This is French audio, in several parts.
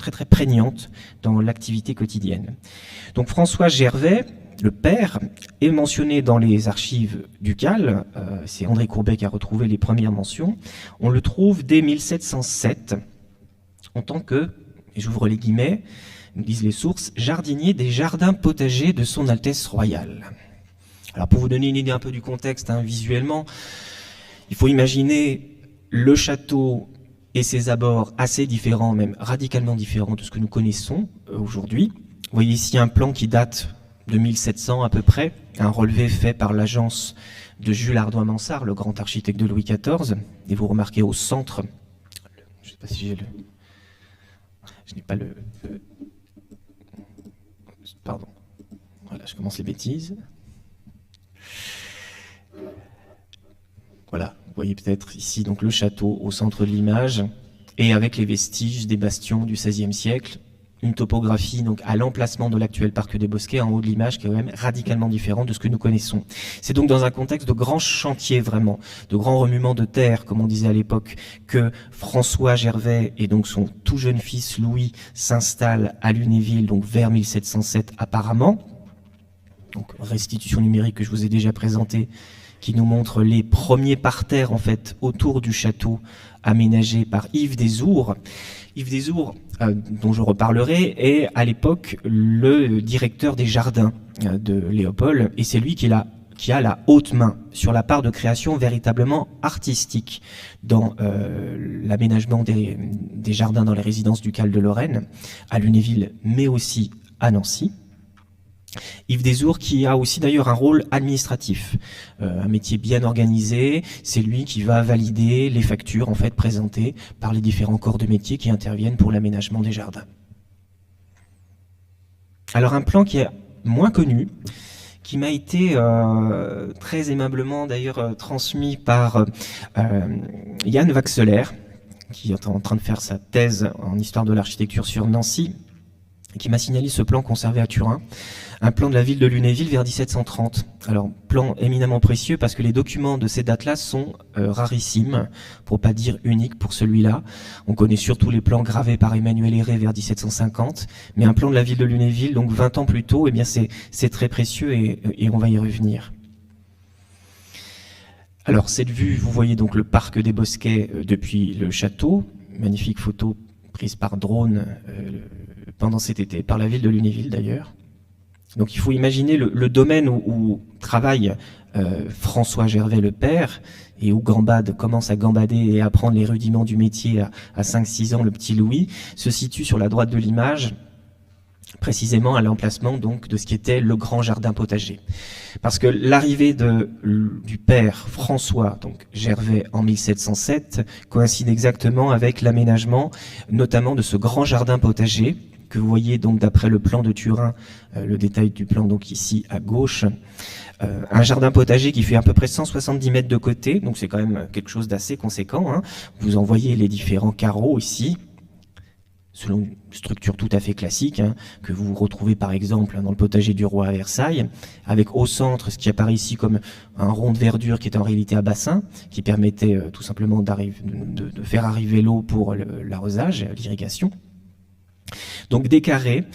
très très prégnante dans l'activité quotidienne. Donc François Gervais, le père, est mentionné dans les archives ducales, c'est André Courbet qui a retrouvé les premières mentions, on le trouve dès 1707 en tant que, et j'ouvre les guillemets, nous disent les sources, jardinier des jardins potagers de son Altesse royale. Alors pour vous donner une idée un peu du contexte, visuellement, il faut imaginer le château et ses abords assez différents, même radicalement différents de ce que nous connaissons aujourd'hui. Vous voyez ici un plan qui date de 1700 à peu près, un relevé fait par l'agence de Jules Ardoin-Mansart, le grand architecte de Louis XIV. Et vous remarquez au centre, je ne sais pas si j'ai je n'ai pas pardon, voilà, je commence les bêtises. Voilà, vous voyez peut-être ici donc le château au centre de l'image et avec les vestiges des bastions du XVIe siècle, une topographie donc à l'emplacement de l'actuel parc des Bosquets en haut de l'image qui est quand même radicalement différent de ce que nous connaissons. C'est donc dans un contexte de grand chantier vraiment, de grand remuement de terre comme on disait à l'époque que François Gervais et donc son tout jeune fils Louis s'installent à Lunéville donc vers 1707 apparemment. Donc restitution numérique que je vous ai déjà présentée qui nous montre les premiers parterres en fait autour du château aménagé par Yves Desours. Yves Desours, dont je reparlerai, est à l'époque le directeur des jardins de Léopold et c'est lui qui a la haute main sur la part de création véritablement artistique dans l'aménagement des jardins dans les résidences ducales de Lorraine, à Lunéville mais aussi à Nancy. Yves Desours qui a aussi d'ailleurs un rôle administratif, un métier bien organisé, c'est lui qui va valider les factures en fait présentées par les différents corps de métier qui interviennent pour l'aménagement des jardins. Alors un plan qui est moins connu, qui m'a été très aimablement d'ailleurs transmis par Yann Vaxelaire, qui est en train de faire sa thèse en histoire de l'architecture sur Nancy, qui m'a signalé ce plan conservé à Turin, un plan de la ville de Lunéville vers 1730. Alors, plan éminemment précieux parce que les documents de ces dates-là sont rarissimes, pour pas dire uniques pour celui-là. On connaît surtout les plans gravés par Emmanuel Héré vers 1750, mais un plan de la ville de Lunéville, donc 20 ans plus tôt, eh bien c'est très précieux et on va y revenir. Alors, cette vue, vous voyez donc le parc des Bosquets depuis le château, magnifique photo prise par drone pendant cet été, par la ville de Lunéville d'ailleurs. Donc il faut imaginer le domaine où travaille François Gervais le père, et où commence à gambader et à apprendre les rudiments du métier à 5-6 ans, le petit Louis, se situe sur la droite de l'image, précisément à l'emplacement donc de ce qui était le grand jardin potager. Parce que l'arrivée du père François donc Gervais en 1707 coïncide exactement avec l'aménagement notamment de ce grand jardin potager que vous voyez donc d'après le plan de Turin, le détail du plan donc ici à gauche, un jardin potager qui fait à peu près 170 mètres de côté, donc c'est quand même quelque chose d'assez conséquent. Vous en voyez les différents carreaux ici, selon une structure tout à fait classique, que vous retrouvez par exemple dans le potager du roi à Versailles, avec au centre ce qui apparaît ici comme un rond de verdure qui est en réalité un bassin, qui permettait tout simplement de faire arriver l'eau pour l'arrosage, l'irrigation. Donc des carrés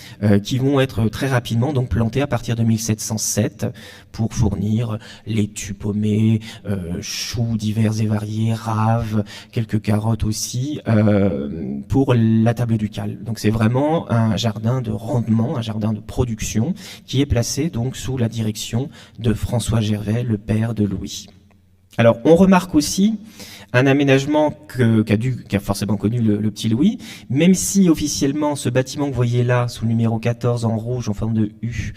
qui vont être très rapidement donc plantés à partir de 1707 pour fournir laitue pommée, choux divers et variés, raves, quelques carottes aussi, pour la table ducale. Donc c'est vraiment un jardin de rendement, un jardin de production qui est placé donc sous la direction de François Gervais, le père de Louis. Alors on remarque aussi un aménagement qu'a forcément connu le petit Louis, même si officiellement ce bâtiment que vous voyez là, sous le numéro 14 en rouge en forme de U,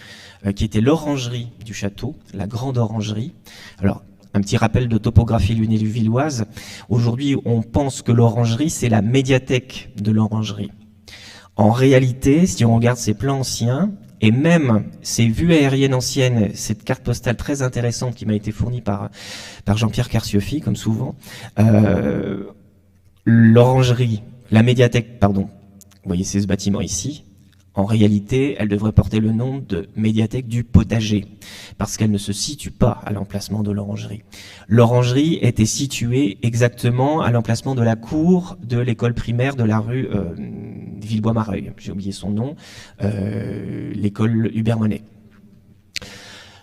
qui était l'orangerie du château, la grande orangerie. Alors, un petit rappel de topographie lunévilloise. Aujourd'hui, on pense que l'orangerie, c'est la médiathèque de l'orangerie. En réalité, si on regarde ces plans anciens, et même ces vues aériennes anciennes, cette carte postale très intéressante qui m'a été fournie par Jean-Pierre Carcioffi, comme souvent, l'orangerie, la médiathèque, pardon, vous voyez c'est ce bâtiment ici, en réalité, elle devrait porter le nom de médiathèque du potager, parce qu'elle ne se situe pas à l'emplacement de l'orangerie. L'orangerie était située exactement à l'emplacement de la cour de l'école primaire de la rue des Villebois-Mareuil, j'ai oublié son nom, l'école Hubert Monet.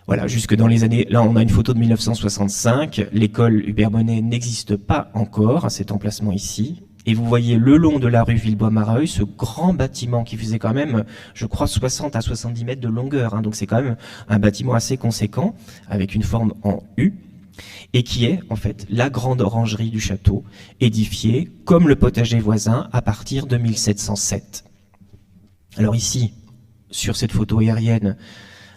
Voilà, jusque dans les années... Là, on a une photo de 1965. L'école Hubert Monet n'existe pas encore à cet emplacement ici. Et vous voyez le long de la rue Villebois-Mareuil ce grand bâtiment qui faisait quand même, je crois, 60 à 70 mètres de longueur. Hein. Donc c'est quand même un bâtiment assez conséquent, avec une forme en U, et qui est en fait la grande orangerie du château, édifiée comme le potager voisin à partir de 1707. Alors ici, sur cette photo aérienne,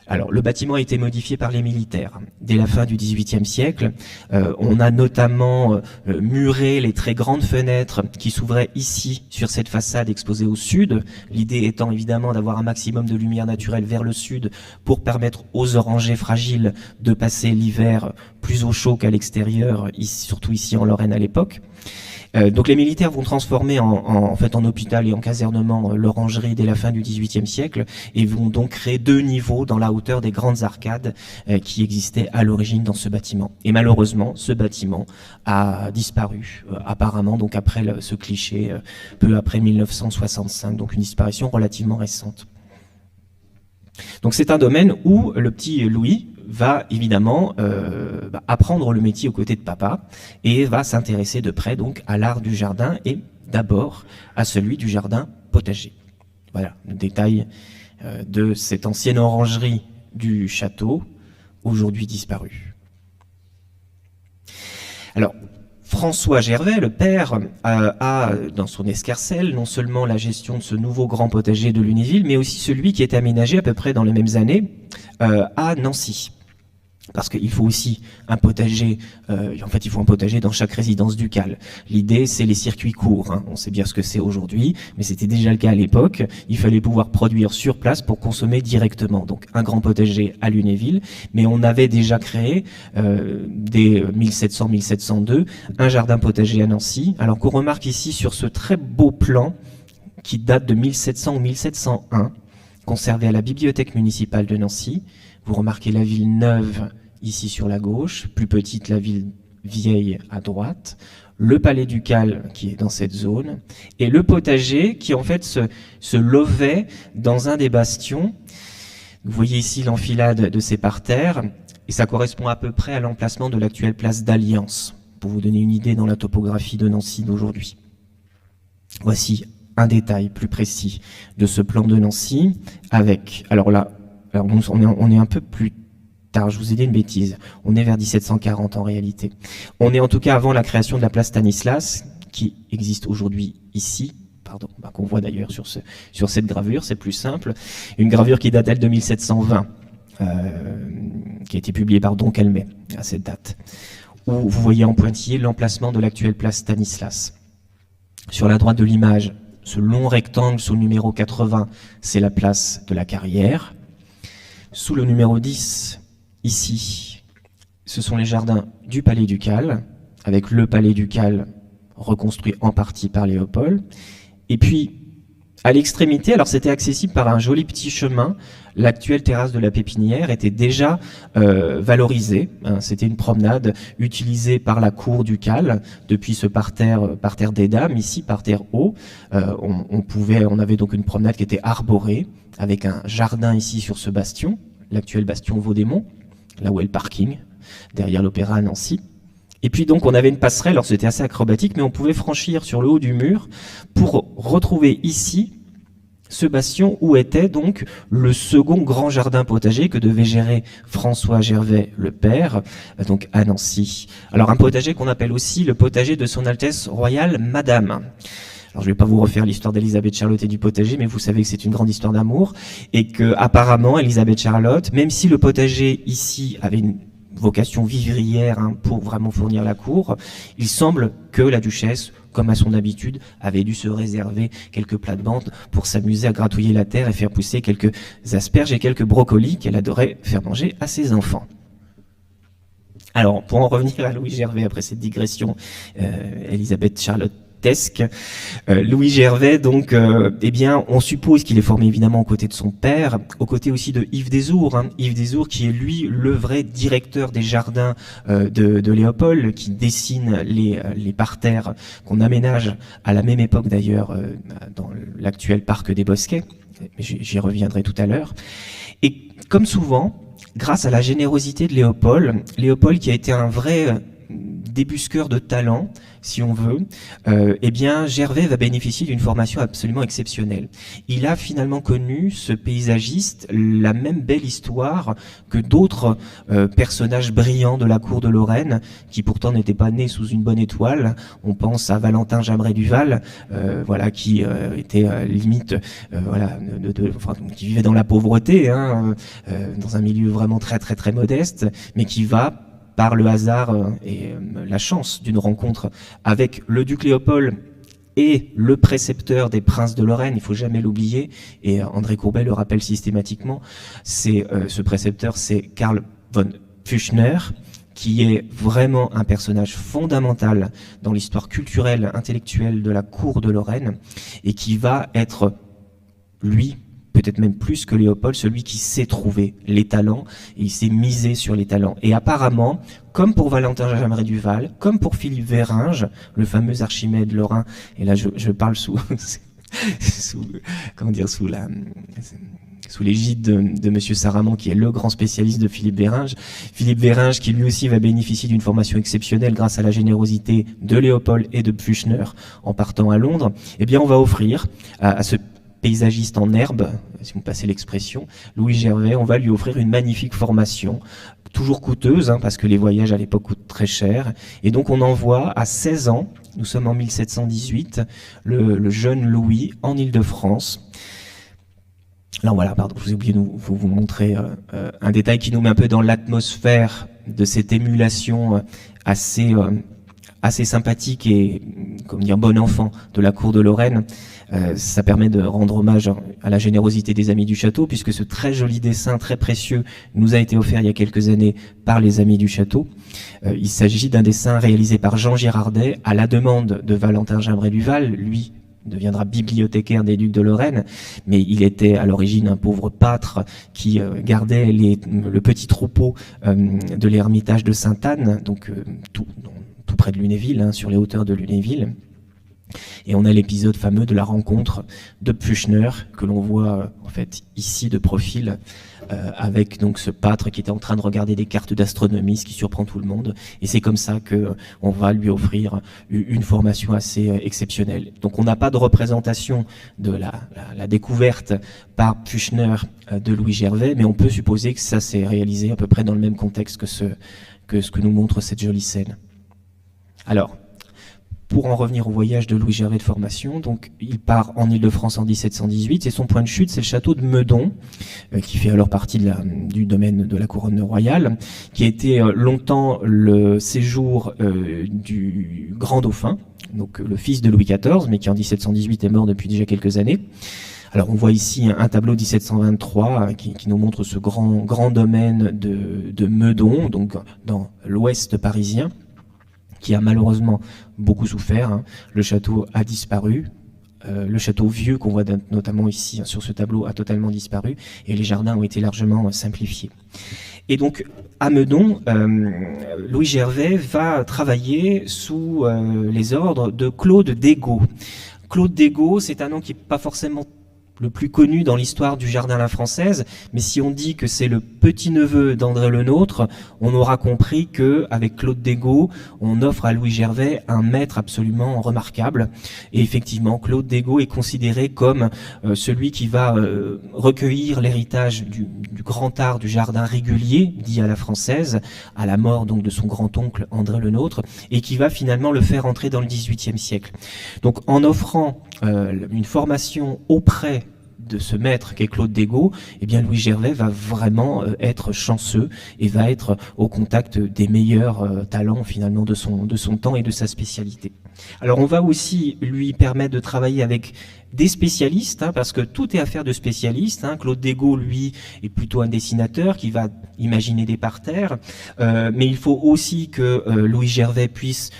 alors, le bâtiment a été modifié par les militaires. Dès la fin du XVIIIe siècle, on a notamment muré les très grandes fenêtres qui s'ouvraient ici, sur cette façade exposée au sud. L'idée étant évidemment d'avoir un maximum de lumière naturelle vers le sud pour permettre aux orangers fragiles de passer l'hiver plus au chaud qu'à l'extérieur, surtout ici en Lorraine à l'époque. Donc les militaires vont transformer en fait en hôpital et en casernement l'orangerie dès la fin du XVIIIe siècle et vont donc créer 2 niveaux dans la hauteur des grandes arcades qui existaient à l'origine dans ce bâtiment. Et malheureusement, ce bâtiment a disparu apparemment, donc après ce cliché, peu après 1965, donc une disparition relativement récente. Donc c'est un domaine où le petit Louis va évidemment apprendre le métier aux côtés de papa et va s'intéresser de près donc à l'art du jardin et d'abord à celui du jardin potager. Voilà le détail de cette ancienne orangerie du château, aujourd'hui disparue. Alors, François Gervais, le père, a dans son escarcelle non seulement la gestion de ce nouveau grand potager de Lunéville, mais aussi celui qui est aménagé à peu près dans les mêmes années à Nancy. Parce qu'il faut aussi un potager, en fait il faut un potager dans chaque résidence ducale. L'idée c'est les circuits courts, hein. On sait bien ce que c'est aujourd'hui, mais c'était déjà le cas à l'époque. Il fallait pouvoir produire sur place pour consommer directement. Donc un grand potager à Lunéville, mais on avait déjà créé dès 1700-1702 un jardin potager à Nancy. Alors qu'on remarque ici sur ce très beau plan qui date de 1700 ou 1701, conservé à la bibliothèque municipale de Nancy. Vous remarquez la ville neuve ici sur la gauche, plus petite la ville vieille à droite, le palais ducal qui est dans cette zone, et le potager qui en fait se lovait dans un des bastions. Vous voyez ici l'enfilade de ces parterres, et ça correspond à peu près à l'emplacement de l'actuelle place d'Alliance, pour vous donner une idée dans la topographie de Nancy d'aujourd'hui. Voici un détail plus précis de ce plan de Nancy, avec, alors là, on est un peu plus tard, je vous ai dit une bêtise, on est vers 1740 en réalité. On est en tout cas avant la création de la place Stanislas, qui existe aujourd'hui ici, pardon, qu'on voit d'ailleurs sur cette gravure, c'est plus simple. Une gravure qui date elle de 1720, qui a été publiée par Don Calmet à cette date, où vous voyez en pointillé l'emplacement de l'actuelle place Stanislas. Sur la droite de l'image, ce long rectangle sous le numéro 80, c'est la place de la Carrière. Sous le numéro 10, ici, ce sont les jardins du Palais ducal, avec le Palais ducal reconstruit en partie par Léopold. Et puis, à l'extrémité, alors c'était accessible par un joli petit chemin, l'actuelle terrasse de la Pépinière était déjà valorisée. Hein, c'était une promenade utilisée par la cour ducale, depuis ce parterre des dames, ici parterre haut. On avait donc une promenade qui était arborée, avec un jardin ici sur ce bastion, l'actuel bastion Vaudémont, là où est le parking, derrière l'Opéra à Nancy. Et puis donc on avait une passerelle, alors c'était assez acrobatique, mais on pouvait franchir sur le haut du mur pour retrouver ici ce bastion où était donc le second grand jardin potager que devait gérer François Gervais le père, donc à Nancy. Alors un potager qu'on appelle aussi le potager de son Altesse Royale Madame. Alors je ne vais pas vous refaire l'histoire d'Elisabeth Charlotte et du potager, mais vous savez que c'est une grande histoire d'amour, et que apparemment Elisabeth Charlotte, même si le potager ici avait une vocation vivrière pour vraiment fournir la cour, il semble que la duchesse, comme à son habitude, avait dû se réserver quelques plates-bandes pour s'amuser à gratouiller la terre et faire pousser quelques asperges et quelques brocolis qu'elle adorait faire manger à ses enfants. Alors, pour en revenir à Louis Gervais, après cette digression, Elisabeth Charlotte Louis Gervais, donc, eh bien, on suppose qu'il est formé évidemment aux côtés de son père, aux côtés aussi de Yves Dessours, Yves Dessours qui est lui le vrai directeur des jardins de Léopold, qui dessine les parterres qu'on aménage à la même époque d'ailleurs dans l'actuel parc des Bosquets. J'y reviendrai tout à l'heure. Et comme souvent, grâce à la générosité de Léopold qui a été un vrai débusqueur de talent, si on veut, eh bien Gervais va bénéficier d'une formation absolument exceptionnelle. Il a finalement connu, ce paysagiste, la même belle histoire que d'autres personnages brillants de la cour de Lorraine, qui pourtant n'étaient pas nés sous une bonne étoile. On pense à Valentin Jamret Duval, voilà, qui était limite, voilà, enfin, qui vivait dans la pauvreté, hein, dans un milieu vraiment très très très modeste, mais qui va par le hasard et la chance d'une rencontre avec le duc Léopold et le précepteur des princes de Lorraine, il faut jamais l'oublier, et André Courbet le rappelle systématiquement, ce précepteur, c'est Karl von Pfüschner, qui est vraiment un personnage fondamental dans l'histoire culturelle, intellectuelle de la cour de Lorraine, et qui va être, lui, peut-être même plus que Léopold, celui qui sait trouver les talents, et il s'est misé sur les talents. Et apparemment, comme pour Valentin Jamret Duval, comme pour Philippe Véringe, le fameux Archimède lorrain, et là je parle sous l'égide de Monsieur Saramon, qui est le grand spécialiste de Philippe Véringe. Philippe Véringe, qui lui aussi va bénéficier d'une formation exceptionnelle grâce à la générosité de Léopold et de Pfüschner en partant à Londres, eh bien on va offrir à ce paysagiste en herbe, si vous me passez l'expression, Louis Gervais, on va lui offrir une magnifique formation, toujours coûteuse, hein, parce que les voyages à l'époque coûtent très cher, et donc on envoie à 16 ans, nous sommes en 1718, le jeune Louis en Île-de-France. Là voilà, pardon, je vous ai oublié de vous montrer un détail qui nous met un peu dans l'atmosphère de cette émulation assez sympathique et, comme dire, bon enfant de la cour de Lorraine. Ça permet de rendre hommage à la générosité des amis du château, puisque ce très joli dessin, très précieux, nous a été offert il y a quelques années par les amis du château. Il s'agit d'un dessin réalisé par Jean Girardet à la demande de Valentin Jamret Duval. Lui deviendra bibliothécaire des ducs de Lorraine, mais il était à l'origine un pauvre pâtre qui gardait le petit troupeau de l'ermitage de Sainte-Anne, donc tout près de Lunéville, hein, sur les hauteurs de Lunéville. Et on a l'épisode fameux de la rencontre de Pfüschner, que l'on voit en fait ici de profil, avec donc ce pâtre qui était en train de regarder des cartes d'astronomie, ce qui surprend tout le monde. Et c'est comme ça que on va lui offrir une formation assez exceptionnelle. Donc on n'a pas de représentation de la découverte par Pfüschner de Louis Gervais, mais on peut supposer que ça s'est réalisé à peu près dans le même contexte que ce que nous montre cette jolie scène. Alors, pour en revenir au voyage de Louis Gervais de formation, donc il part en Île-de-France en 1718 et son point de chute c'est le château de Meudon, qui fait alors partie du domaine de la couronne royale, qui a été longtemps le séjour du grand dauphin, donc le fils de Louis XIV, mais qui en 1718 est mort depuis déjà quelques années. Alors on voit ici un tableau 1723 qui nous montre ce grand domaine de Meudon, donc dans l'ouest parisien, qui a malheureusement beaucoup souffert. Hein. Le château a disparu. Le château vieux qu'on voit notamment ici sur ce tableau a totalement disparu et les jardins ont été largement simplifiés. Et donc à Meudon, Louis Gervais va travailler sous les ordres de Claude Dégot. Claude Dégot, c'est un nom qui n'est pas forcément le plus connu dans l'histoire du jardin à la française, mais si on dit que c'est le petit-neveu d'André Le Nôtre, on aura compris que avec Claude Dégot, on offre à Louis Gervais un maître absolument remarquable. Et effectivement, Claude Dégot est considéré comme celui qui va recueillir l'héritage du grand art du jardin régulier, dit à la française, à la mort donc de son grand-oncle André Le Nôtre, et qui va finalement le faire entrer dans le XVIIIe siècle. Donc en offrant une formation auprès de ce maître qu'est Claude Dégot, eh bien Louis Gervais va vraiment être chanceux et va être au contact des meilleurs talents finalement de son temps et de sa spécialité. Alors on va aussi lui permettre de travailler avec des spécialistes, parce que tout est affaire de spécialistes. Claude Desgaux, lui, est plutôt un dessinateur qui va imaginer des parterres, mais il faut aussi que Louis Gervais puisse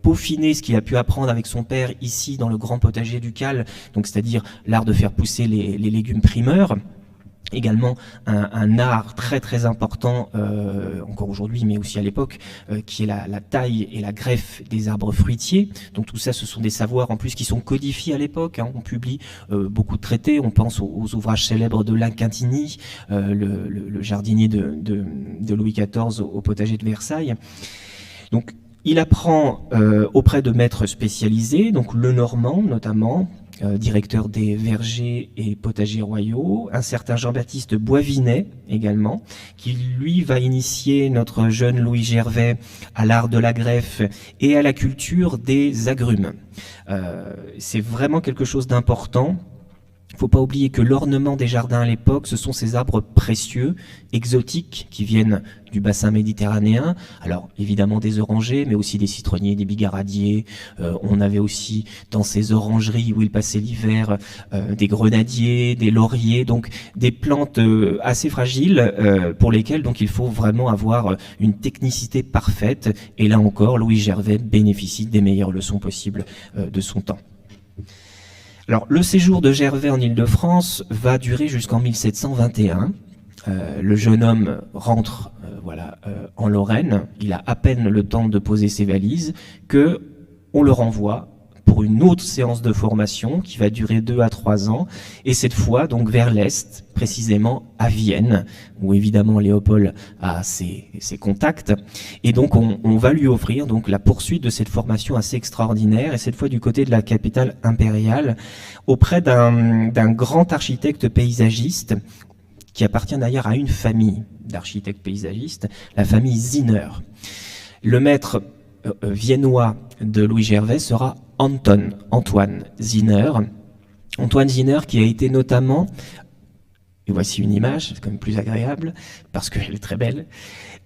peaufiner ce qu'il a pu apprendre avec son père ici dans le grand potager ducal, donc c'est-à-dire l'art de faire pousser les légumes primeurs. Également un art très très important, encore aujourd'hui, mais aussi à l'époque, qui est la taille et la greffe des arbres fruitiers. Donc tout ça, ce sont des savoirs en plus qui sont codifiés à l'époque. On publie beaucoup de traités. On pense aux ouvrages célèbres de Lac-Quintigny, le jardinier de Louis XIV au potager de Versailles. Donc il apprend auprès de maîtres spécialisés, donc Lenormand notamment, directeur des vergers et potagers royaux, un certain Jean-Baptiste Boisvinet également, qui lui va initier notre jeune Louis Gervais à l'art de la greffe et à la culture des agrumes. C'est vraiment quelque chose d'important. Il ne faut pas oublier que l'ornement des jardins à l'époque, ce sont ces arbres précieux, exotiques, qui viennent du bassin méditerranéen. Alors évidemment des orangers, mais aussi des citronniers, des bigaradiers. On avait aussi dans ces orangeries où ils passaient l'hiver des grenadiers, des lauriers, donc des plantes assez fragiles pour lesquelles donc il faut vraiment avoir une technicité parfaite. Et là encore, Louis Gervais bénéficie des meilleures leçons possibles de son temps. Alors, le séjour de Gervais en Île-de-France va durer jusqu'en 1721. Le jeune homme rentre en Lorraine. Il a à peine le temps de poser ses valises que on le renvoie pour une autre séance de formation qui va durer 2 à 3 ans, et cette fois donc vers l'Est, précisément à Vienne, où évidemment Léopold a ses contacts, et donc on va lui offrir donc la poursuite de cette formation assez extraordinaire, et cette fois du côté de la capitale impériale, auprès d'un grand architecte paysagiste, qui appartient d'ailleurs à une famille d'architectes paysagistes, la famille Zinner. Le maître viennois de Louis Gervais sera Antoine Zinner. Antoine Zinner qui a été notamment, et voici une image, c'est quand même plus agréable, parce qu'elle est très belle.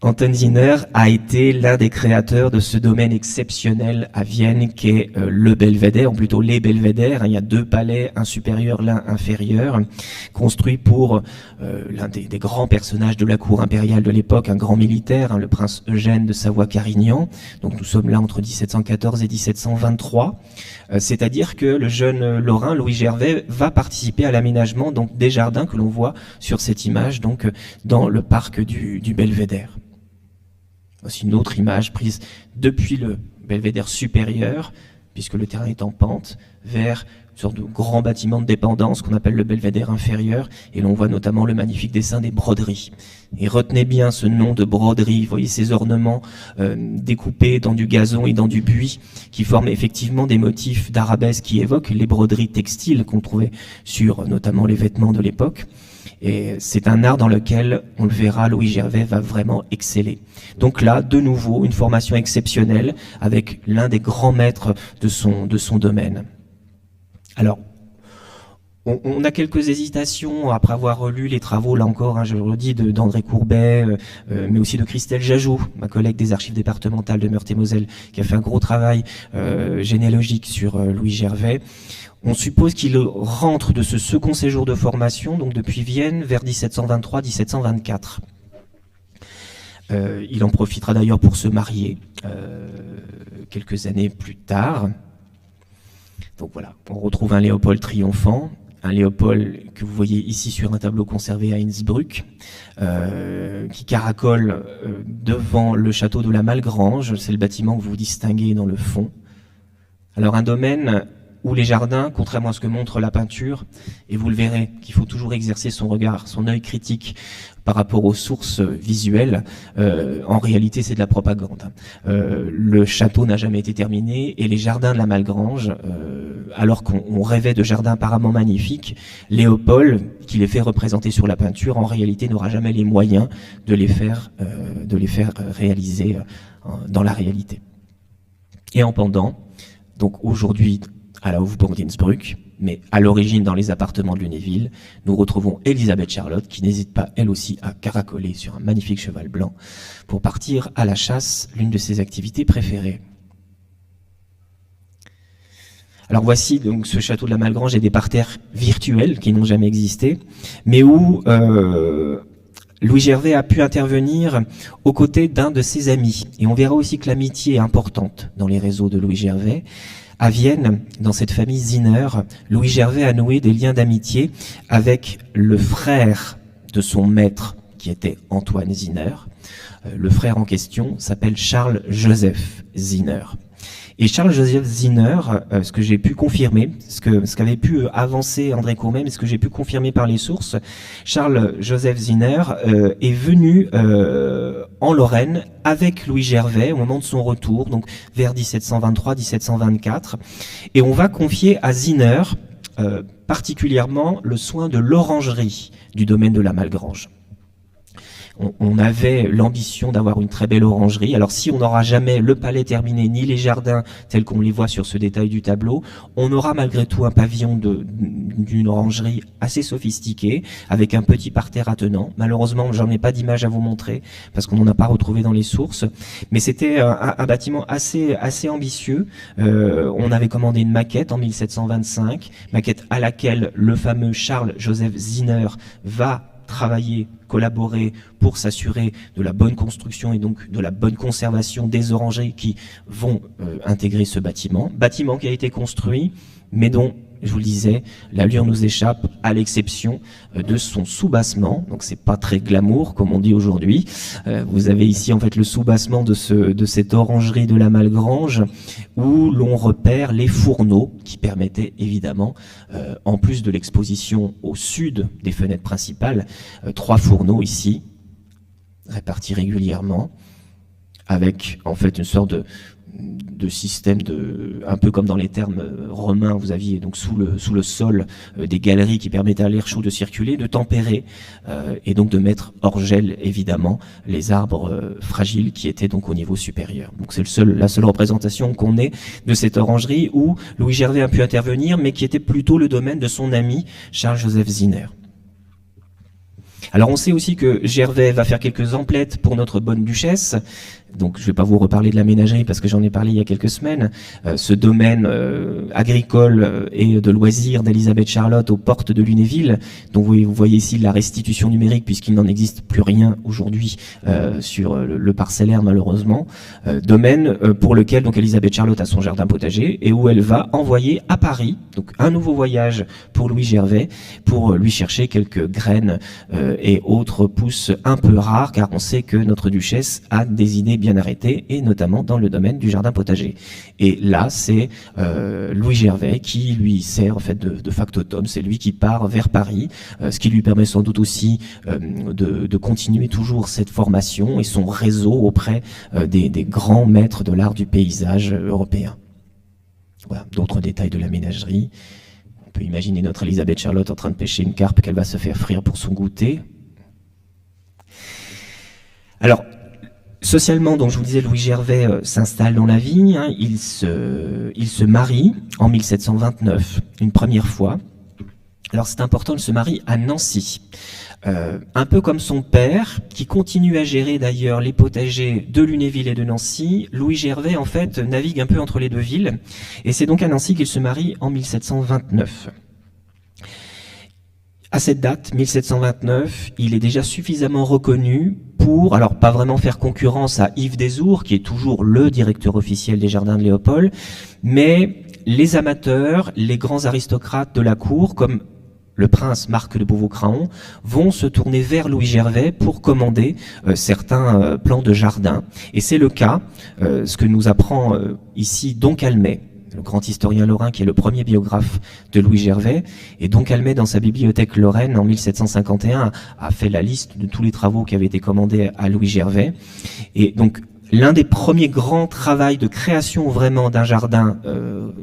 Antoine Zinner a été l'un des créateurs de ce domaine exceptionnel à Vienne qu'est le Belvédère, ou plutôt les Belvédères. Il y a 2 palais, un supérieur, l'un inférieur, construits pour l'un des grands personnages de la cour impériale de l'époque, un grand militaire, le prince Eugène de Savoie-Carignan. Donc nous sommes là entre 1714 et 1723. C'est-à-dire que le jeune Lorrain, Louis Gervais, va participer à l'aménagement donc des jardins que l'on voit sur cette image, donc dans le parc du Belvédère. Aussi une autre image prise depuis le Belvédère supérieur, puisque le terrain est en pente, vers une sorte de grand bâtiment de dépendance qu'on appelle le Belvédère inférieur, et l'on voit notamment le magnifique dessin des broderies. Et retenez bien ce nom de broderie, vous voyez ces ornements découpés dans du gazon et dans du buis, qui forment effectivement des motifs d'arabesque qui évoquent les broderies textiles qu'on trouvait sur notamment les vêtements de l'époque. Et c'est un art dans lequel, on le verra, Louis Gervais va vraiment exceller. Donc là, de nouveau, une formation exceptionnelle avec l'un des grands maîtres de son domaine. Alors, on a quelques hésitations après avoir relu les travaux, là encore, je le redis, d'André Courbet, mais aussi de Christelle Jajot, ma collègue des archives départementales de Meurthe-et-Moselle, qui a fait un gros travail généalogique sur Louis Gervais. On suppose qu'il rentre de ce second séjour de formation, donc depuis Vienne, vers 1723-1724. Il en profitera d'ailleurs pour se marier quelques années plus tard. Donc voilà, on retrouve un Léopold triomphant, un Léopold que vous voyez ici sur un tableau conservé à Innsbruck, qui caracole devant le château de la Malgrange, c'est le bâtiment que vous distinguez dans le fond. Alors un domaine où les jardins, contrairement à ce que montre la peinture, et vous le verrez, qu'il faut toujours exercer son regard, son œil critique par rapport aux sources visuelles, en réalité c'est de la propagande. Le château n'a jamais été terminé, et les jardins de la Malgrange, alors qu'on rêvait de jardins apparemment magnifiques, Léopold, qui les fait représenter sur la peinture, en réalité n'aura jamais les moyens de les faire réaliser dans la réalité. Et en pendant, donc aujourd'hui, à la Hofburg d'Innsbruck, mais à l'origine dans les appartements de Lunéville, nous retrouvons Elisabeth Charlotte qui n'hésite pas elle aussi à caracoler sur un magnifique cheval blanc pour partir à la chasse, l'une de ses activités préférées. Alors voici donc ce château de la Malgrange et des parterres virtuels qui n'ont jamais existé, mais où Louis Gervais a pu intervenir aux côtés d'un de ses amis. Et on verra aussi que l'amitié est importante dans les réseaux de Louis Gervais. À Vienne, dans cette famille Zinner, Louis Gervais a noué des liens d'amitié avec le frère de son maître, qui était Antoine Zinner. Le frère en question s'appelle Charles-Joseph Zinner. Et Charles-Joseph Zinner, ce que j'ai pu confirmer, ce qu'avait pu avancer André Courmet, mais ce que j'ai pu confirmer par les sources, Charles-Joseph Zinner est venu en Lorraine avec Louis Gervais au moment de son retour, donc vers 1723-1724. Et on va confier à Zinner particulièrement le soin de l'orangerie du domaine de la Malgrange. On avait l'ambition d'avoir une très belle orangerie. Alors si on n'aura jamais le palais terminé, ni les jardins tels qu'on les voit sur ce détail du tableau, on aura malgré tout un pavillon d'une orangerie assez sophistiquée, avec un petit parterre attenant. Malheureusement, j'en ai pas d'image à vous montrer, parce qu'on n'en a pas retrouvé dans les sources. Mais c'était un bâtiment assez ambitieux. On avait commandé une maquette en 1725, maquette à laquelle le fameux Charles-Joseph Zinner va travailler, collaborer pour s'assurer de la bonne construction et donc de la bonne conservation des orangeries qui vont intégrer ce bâtiment. Bâtiment qui a été construit, mais dont, je vous le disais, l'allure nous échappe, à l'exception de son soubassement. Donc c'est pas très glamour, comme on dit aujourd'hui. Vous avez ici en fait le soubassement de cette orangerie de la Malgrange, où l'on repère les fourneaux qui permettaient évidemment, en plus de l'exposition au sud des fenêtres principales, 3 fourneaux ici, répartis régulièrement, avec en fait une sorte de système un peu comme dans les termes romains, vous aviez donc sous le sol des galeries qui permettaient à l'air chaud de circuler, de tempérer et donc de mettre hors gel évidemment les arbres fragiles qui étaient donc au niveau supérieur. Donc c'est la seule représentation qu'on ait de cette orangerie où Louis Gervais a pu intervenir, mais qui était plutôt le domaine de son ami Charles-Joseph Zinner. Alors on sait aussi que Gervais va faire quelques emplettes pour notre bonne duchesse. Donc je ne vais pas vous reparler de la ménagerie parce que j'en ai parlé il y a quelques semaines. Ce domaine agricole et de loisirs d'Elisabeth Charlotte aux portes de Lunéville, dont vous voyez ici la restitution numérique puisqu'il n'en existe plus rien aujourd'hui sur le parcellaire malheureusement. Domaine pour lequel donc Elisabeth Charlotte a son jardin potager et où elle va envoyer à Paris donc un nouveau voyage pour Louis Gervais pour lui chercher quelques graines et autres pousses un peu rares, car on sait que notre duchesse a des idées bien arrêtées, et notamment dans le domaine du jardin potager. Et là, c'est Louis Gervais qui lui sert en fait de factotum, c'est lui qui part vers Paris, ce qui lui permet sans doute aussi de continuer toujours cette formation et son réseau auprès des grands maîtres de l'art du paysage européen. Voilà, d'autres détails de la ménagerie. On peut imaginer notre Elisabeth Charlotte en train de pêcher une carpe qu'elle va se faire frire pour son goûter. Alors, socialement, donc je vous disais, Louis Gervais s'installe dans la vie. Hein, il se marie en 1729, une première fois. Alors c'est important, il se marie à Nancy. Un peu comme son père, qui continue à gérer d'ailleurs les potagers de Lunéville et de Nancy, Louis Gervais en fait navigue un peu entre les deux villes, et c'est donc à Nancy qu'il se marie en 1729. À cette date, 1729, il est déjà suffisamment reconnu pour, alors pas vraiment faire concurrence à Yves Desours, qui est toujours le directeur officiel des jardins de Léopold, mais les amateurs, les grands aristocrates de la cour, comme le prince Marc de Beauvau-Craon, vont se tourner vers Louis Gervais pour commander certains plans de jardin. Et c'est le cas, ce que nous apprend ici Don Calmet, le grand historien lorrain qui est le premier biographe de Louis Gervais. Et Don Calmet, dans sa bibliothèque lorraine, en 1751, a fait la liste de tous les travaux qui avaient été commandés à Louis Gervais. Et donc, l'un des premiers grands travaux de création vraiment d'un jardin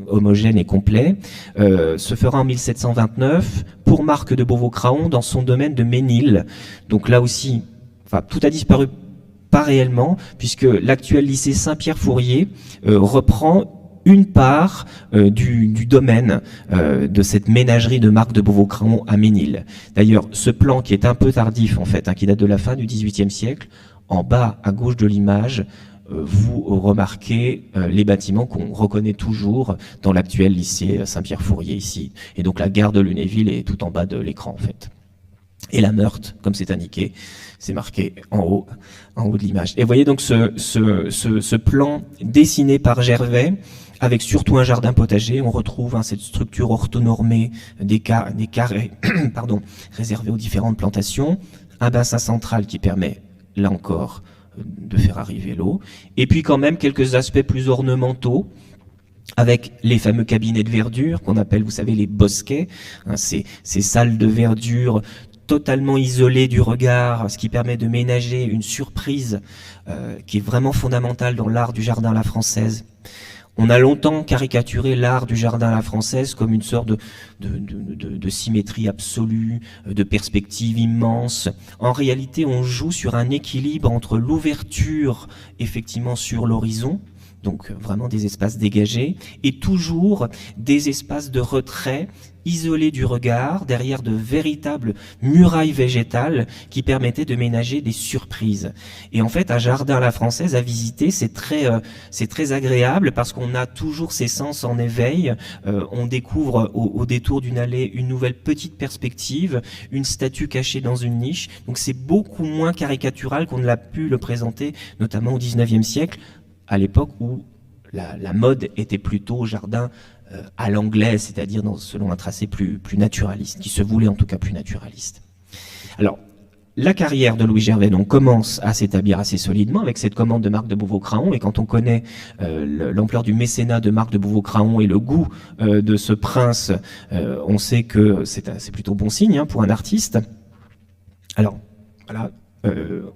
homogène et complet se fera en 1729 pour Marc de Beauvau-Craon dans son domaine de Ménil. Donc là aussi, enfin, tout a disparu pas réellement, puisque l'actuel lycée Saint-Pierre-Fourier reprend une part du domaine de cette ménagerie de Marc de Beauvau-Craon à Ménil. D'ailleurs, ce plan qui est un peu tardif en fait, hein, qui date de la fin du XVIIIe siècle, en bas à gauche de l'image, vous remarquez les bâtiments qu'on reconnaît toujours dans l'actuel lycée Saint-Pierre-Fourier ici. Et donc la gare de Lunéville est tout en bas de l'écran en fait. Et la Meurthe, comme c'est indiqué, c'est marqué en haut de l'image. Et vous voyez donc ce plan dessiné par Gervais, avec surtout un jardin potager. On retrouve cette structure orthonormée des carrés pardon, réservés aux différentes plantations, un bassin central qui permet, là encore, de faire arriver l'eau, et puis quand même quelques aspects plus ornementaux, avec les fameux cabinets de verdure qu'on appelle, vous savez, les bosquets, hein, ces salles de verdure totalement isolées du regard, ce qui permet de ménager une surprise qui est vraiment fondamentale dans l'art du jardin à la française. On a longtemps caricaturé l'art du jardin à la française comme une sorte de symétrie absolue, de perspective immense. En réalité, on joue sur un équilibre entre l'ouverture, effectivement, sur l'horizon, donc vraiment des espaces dégagés, et toujours des espaces de retrait isolés du regard, derrière de véritables murailles végétales qui permettaient de ménager des surprises. Et en fait, un jardin à la française à visiter, c'est très agréable parce qu'on a toujours ses sens en éveil. On découvre au détour d'une allée une nouvelle petite perspective, une statue cachée dans une niche. Donc c'est beaucoup moins caricatural qu'on ne l'a pu le présenter, notamment au XIXe siècle, à l'époque où la mode était plutôt au jardin à l'anglaise, c'est-à-dire selon un tracé plus naturaliste, qui se voulait en tout cas plus naturaliste. Alors, la carrière de Louis Gervais donc, commence à s'établir assez solidement avec cette commande de Marc de Beauvau-Craon, et quand on connaît l'ampleur du mécénat de Marc de Beauvau-Craon et le goût de ce prince, on sait que c'est plutôt bon signe hein, pour un artiste. Alors, voilà.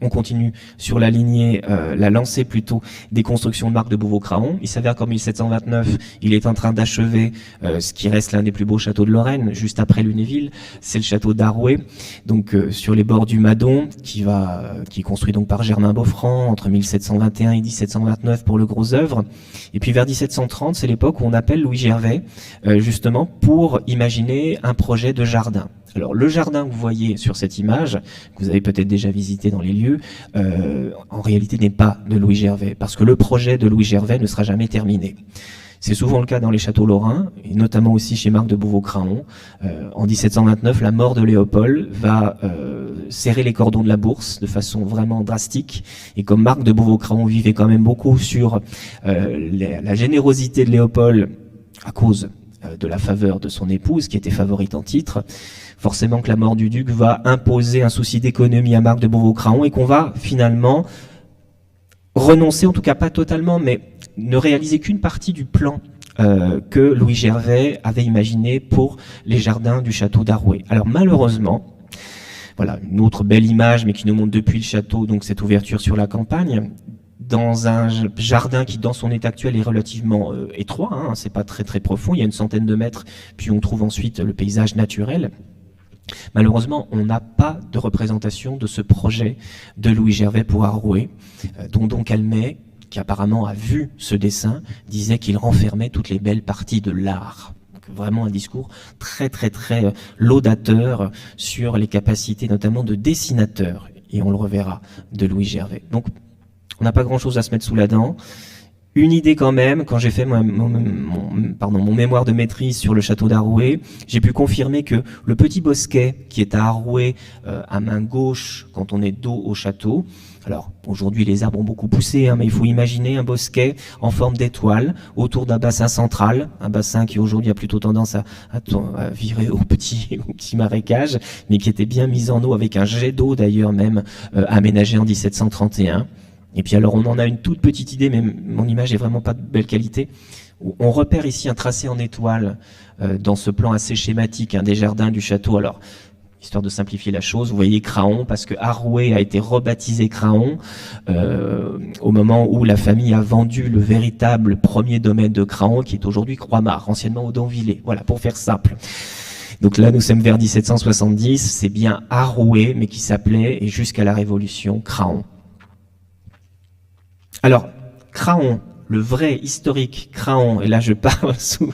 On continue sur la lignée, la lancée plutôt des constructions de Marc de Beauvau-Craon. Il s'avère qu'en 1729, il est en train d'achever ce qui reste l'un des plus beaux châteaux de Lorraine, juste après Lunéville, c'est le château d'Arouet, donc sur les bords du Madon, qui est construit donc par Germain Boffrand entre 1721 et 1729 pour le gros œuvre. Et puis vers 1730, c'est l'époque où on appelle Louis Gervais, justement pour imaginer un projet de jardin. Alors le jardin que vous voyez sur cette image, que vous avez peut-être déjà visité dans les lieux, en réalité n'est pas de Louis Gervais, parce que le projet de Louis Gervais ne sera jamais terminé. C'est souvent le cas dans les châteaux lorrains, et notamment aussi chez Marc de Beauvau-Craon. En 1729, la mort de Léopold va serrer les cordons de la bourse de façon vraiment drastique. Et comme Marc de Beauvau-Craon vivait quand même beaucoup sur la générosité de Léopold à cause de la faveur de son épouse, qui était favorite en titre, forcément que la mort du duc va imposer un souci d'économie à Marc de Beauvau-Craon et qu'on va finalement renoncer, en tout cas pas totalement, mais ne réaliser qu'une partie du plan que Louis Gervais avait imaginé pour les jardins du château d'Arouet. Alors malheureusement, voilà une autre belle image, mais qui nous montre depuis le château, donc cette ouverture sur la campagne, dans un jardin qui, dans son état actuel, est relativement étroit, hein, c'est pas très très profond, il y a une centaine de mètres, puis on trouve ensuite le paysage naturel. Malheureusement, on n'a pas de représentation de ce projet de Louis Gervais pour Arouet, dont Don Calmet, qui apparemment a vu ce dessin, disait qu'il renfermait toutes les belles parties de l'art. Vraiment un discours très très très laudateur sur les capacités notamment de dessinateur, et on le reverra, de Louis Gervais. Donc on n'a pas grand chose à se mettre sous la dent. Une idée quand même, quand j'ai fait mon mémoire de maîtrise sur le château d'Arouet, j'ai pu confirmer que le petit bosquet qui est à Arouet, à main gauche, quand on est dos au château, alors aujourd'hui les arbres ont beaucoup poussé, hein, mais il faut imaginer un bosquet en forme d'étoile autour d'un bassin central, un bassin qui aujourd'hui a plutôt tendance à virer au petit marécage, mais qui était bien mis en eau avec un jet d'eau d'ailleurs même aménagé en 1731. Et puis alors on en a une toute petite idée, mais mon image est vraiment pas de belle qualité. On repère ici un tracé en étoile dans ce plan assez schématique des jardins du château. Alors, histoire de simplifier la chose, vous voyez Craon, parce que Arouet a été rebaptisé Craon au moment où la famille a vendu le véritable premier domaine de Craon, qui est aujourd'hui Croix-Mare, anciennement Audonvillers. Voilà, pour faire simple. Donc là, nous sommes vers 1770, c'est bien Arouet, mais qui s'appelait, et jusqu'à la Révolution, Craon. Alors, Craon, le vrai historique Craon, et là je parle sous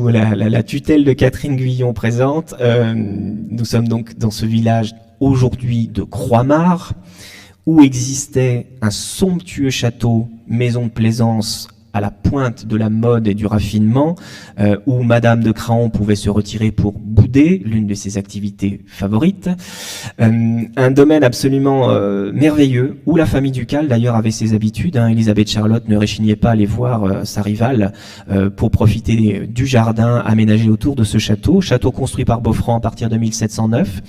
la tutelle de Catherine Guyon présente, nous sommes donc dans ce village aujourd'hui de Croix-Mare, où existait un somptueux château, maison de plaisance, à la pointe de la mode et du raffinement, où Madame de Craon pouvait se retirer pour bouder, l'une de ses activités favorites. Un domaine absolument merveilleux, où la famille ducale d'ailleurs avait ses habitudes. Elisabeth Charlotte ne réchignait pas à aller voir sa rivale pour profiter du jardin aménagé autour de ce château construit par Beaufranc à partir de 1709.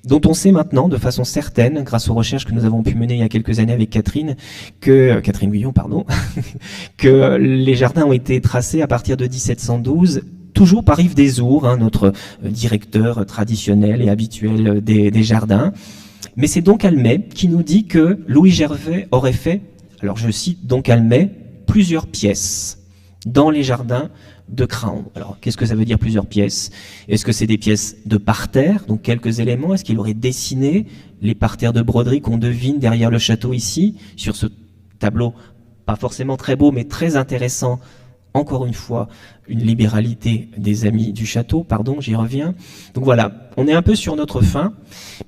Dont on sait maintenant, de façon certaine, grâce aux recherches que nous avons pu mener il y a quelques années avec Catherine Guyon, que les jardins ont été tracés à partir de 1712, toujours par Yves Desours, notre directeur traditionnel et habituel des jardins. Mais c'est Don Calmet qui nous dit que Louis Gervais aurait fait, alors je cite Don Calmet, plusieurs pièces dans les jardins de Craon. Alors, qu'est-ce que ça veut dire plusieurs pièces? Est-ce que c'est des pièces de parterre, donc quelques éléments? Est-ce qu'il aurait dessiné les parterres de broderie qu'on devine derrière le château ici, sur ce tableau pas forcément très beau, mais très intéressant? Encore une fois, une libéralité des amis du château, pardon, j'y reviens. Donc voilà, on est un peu sur notre fin,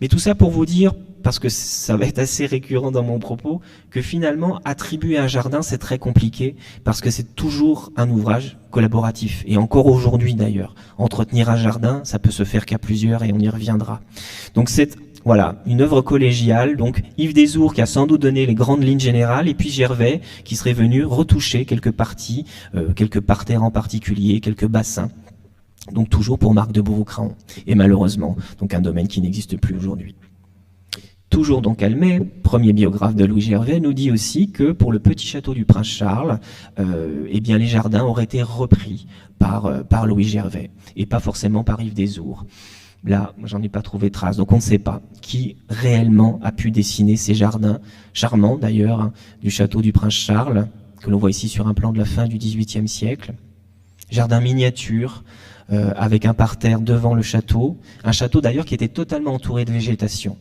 mais tout ça pour vous dire, parce que ça va être assez récurrent dans mon propos, que finalement, attribuer un jardin, c'est très compliqué, parce que c'est toujours un ouvrage collaboratif. Et encore aujourd'hui d'ailleurs, entretenir un jardin, ça peut se faire qu'à plusieurs, et on y reviendra. Donc c'est, voilà, une œuvre collégiale, donc Yves Desours qui a sans doute donné les grandes lignes générales, et puis Gervais qui serait venu retoucher quelques parties, quelques parterres en particulier, quelques bassins. Donc toujours pour Marc de Bourroux-Craon. Et malheureusement, donc un domaine qui n'existe plus aujourd'hui. Toujours Don Calmet, premier biographe de Louis Gervais, nous dit aussi que pour le petit château du Prince Charles, eh bien les jardins auraient été repris par Louis Gervais et pas forcément par Yves Desours. Là, j'en ai pas trouvé trace, donc on ne sait pas qui réellement a pu dessiner ces jardins charmants d'ailleurs du château du Prince Charles, que l'on voit ici sur un plan de la fin du XVIIIe siècle. Jardin miniature, avec un parterre devant le château, un château d'ailleurs qui était totalement entouré de végétation,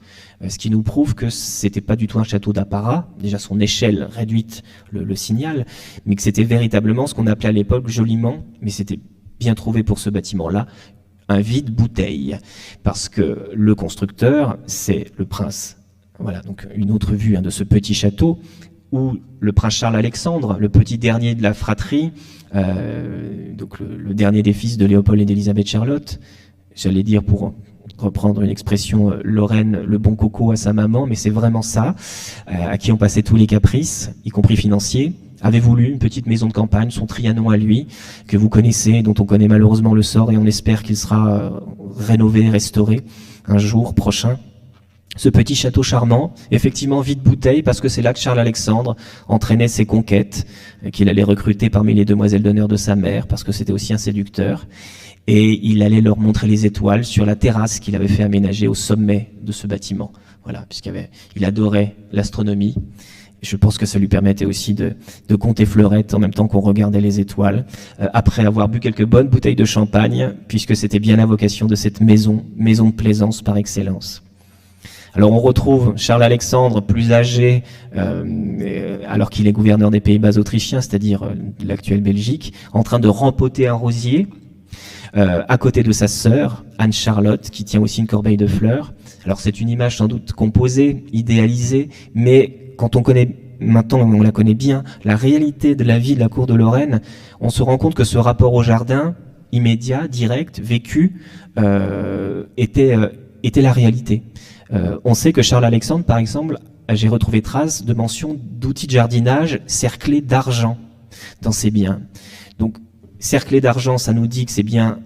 ce qui nous prouve que c'était pas du tout un château d'apparat, déjà son échelle réduite le signal, mais que c'était véritablement ce qu'on appelait à l'époque joliment, mais c'était bien trouvé pour ce bâtiment-là, un vide-bouteille, parce que le constructeur, c'est le prince. Voilà, donc une autre vue de ce petit château, où le prince Charles-Alexandre, le petit dernier de la fratrie, donc le dernier des fils de Léopold et d'Élisabeth Charlotte, j'allais dire pour reprendre une expression lorraine, le bon coco à sa maman, mais c'est vraiment ça, à qui on passait tous les caprices, y compris financiers, avait voulu une petite maison de campagne, son Trianon à lui, que vous connaissez, dont on connaît malheureusement le sort, et on espère qu'il sera rénové, restauré un jour prochain. Ce petit château charmant, effectivement vide bouteille, parce que c'est là que Charles-Alexandre entraînait ses conquêtes, qu'il allait recruter parmi les demoiselles d'honneur de sa mère, parce que c'était aussi un séducteur, et il allait leur montrer les étoiles sur la terrasse qu'il avait fait aménager au sommet de ce bâtiment. Voilà, puisqu'il adorait l'astronomie. Je pense que ça lui permettait aussi de compter fleurettes en même temps qu'on regardait les étoiles, après avoir bu quelques bonnes bouteilles de champagne, puisque c'était bien la vocation de cette maison de plaisance par excellence. Alors on retrouve Charles-Alexandre plus âgé, alors qu'il est gouverneur des Pays-Bas autrichiens, c'est-à-dire l'actuelle Belgique, en train de rempoter un rosier, à côté de sa sœur, Anne-Charlotte, qui tient aussi une corbeille de fleurs. Alors c'est une image sans doute composée, idéalisée, mais quand on connaît maintenant, on la connaît bien, la réalité de la vie de la cour de Lorraine, on se rend compte que ce rapport au jardin, immédiat, direct, vécu, était la réalité. On sait que Charles-Alexandre, par exemple, j'ai retrouvé trace de mention d'outils de jardinage cerclés d'argent dans ses biens. Donc, cerclé d'argent, ça nous dit que c'est bien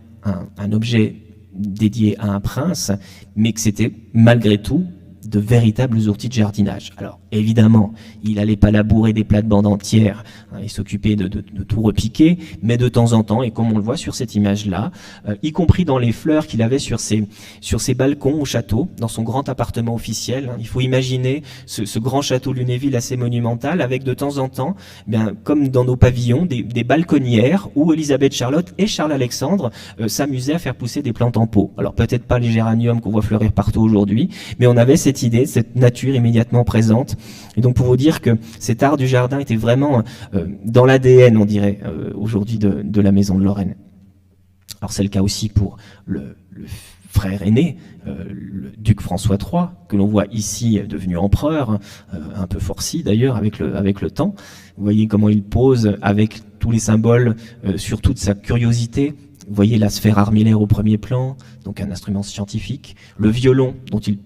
un objet dédié à un prince, mais que c'était malgré tout de véritables outils de jardinage. Alors, évidemment, il n'allait pas labourer des plates-bandes entières, il s'occupait de tout repiquer, mais de temps en temps, et comme on le voit sur cette image-là, y compris dans les fleurs qu'il avait sur ses balcons au château, dans son grand appartement officiel, il faut imaginer ce grand château Lunéville assez monumental, avec de temps en temps, comme dans nos pavillons, des balconnières où Elisabeth Charlotte et Charles-Alexandre s'amusaient à faire pousser des plantes en pot. Alors peut-être pas les géraniums qu'on voit fleurir partout aujourd'hui, mais on avait cette idée, cette nature immédiatement présente. Et donc pour vous dire que cet art du jardin était vraiment dans l'ADN, on dirait, aujourd'hui de la maison de Lorraine. Alors c'est le cas aussi pour le frère aîné, le duc François III, que l'on voit ici devenu empereur, un peu forci d'ailleurs avec le temps. Vous voyez comment il pose avec tous les symboles sur toute sa curiosité. Vous voyez la sphère armillaire au premier plan, donc un instrument scientifique, le violon dont il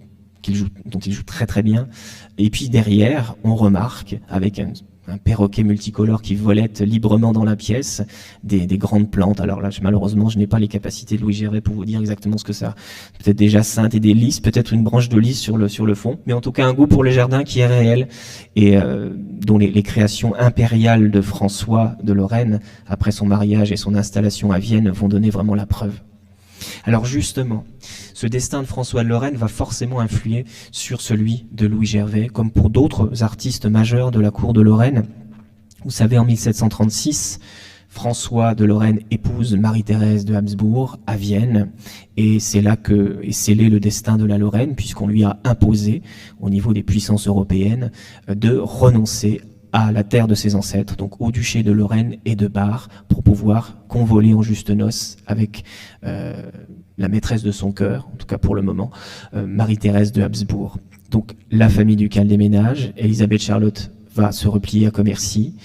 joue très très bien, et puis derrière on remarque avec un perroquet multicolore qui volette librement dans la pièce, des grandes plantes. Alors là, malheureusement, je n'ai pas les capacités de Louis Gervais pour vous dire exactement ce que ça. Peut-être des jacinthes et des lys, peut-être une branche de lys sur le fond, mais en tout cas un goût pour les jardins qui est réel et dont les créations impériales de François de Lorraine, après son mariage et son installation à Vienne, vont donner vraiment la preuve. Alors justement, ce destin de François de Lorraine va forcément influer sur celui de Louis Gervais, comme pour d'autres artistes majeurs de la cour de Lorraine. Vous savez, en 1736, François de Lorraine épouse Marie-Thérèse de Habsbourg à Vienne, et c'est là que est scellé le destin de la Lorraine, puisqu'on lui a imposé, au niveau des puissances européennes, de renoncer à la terre de ses ancêtres, donc au duché de Lorraine et de Bar, pour pouvoir convoler en juste noces avec la maîtresse de son cœur, en tout cas pour le moment, Marie-Thérèse de Habsbourg. Donc la famille ducale déménage, Élisabeth Charlotte va se replier à Commercy.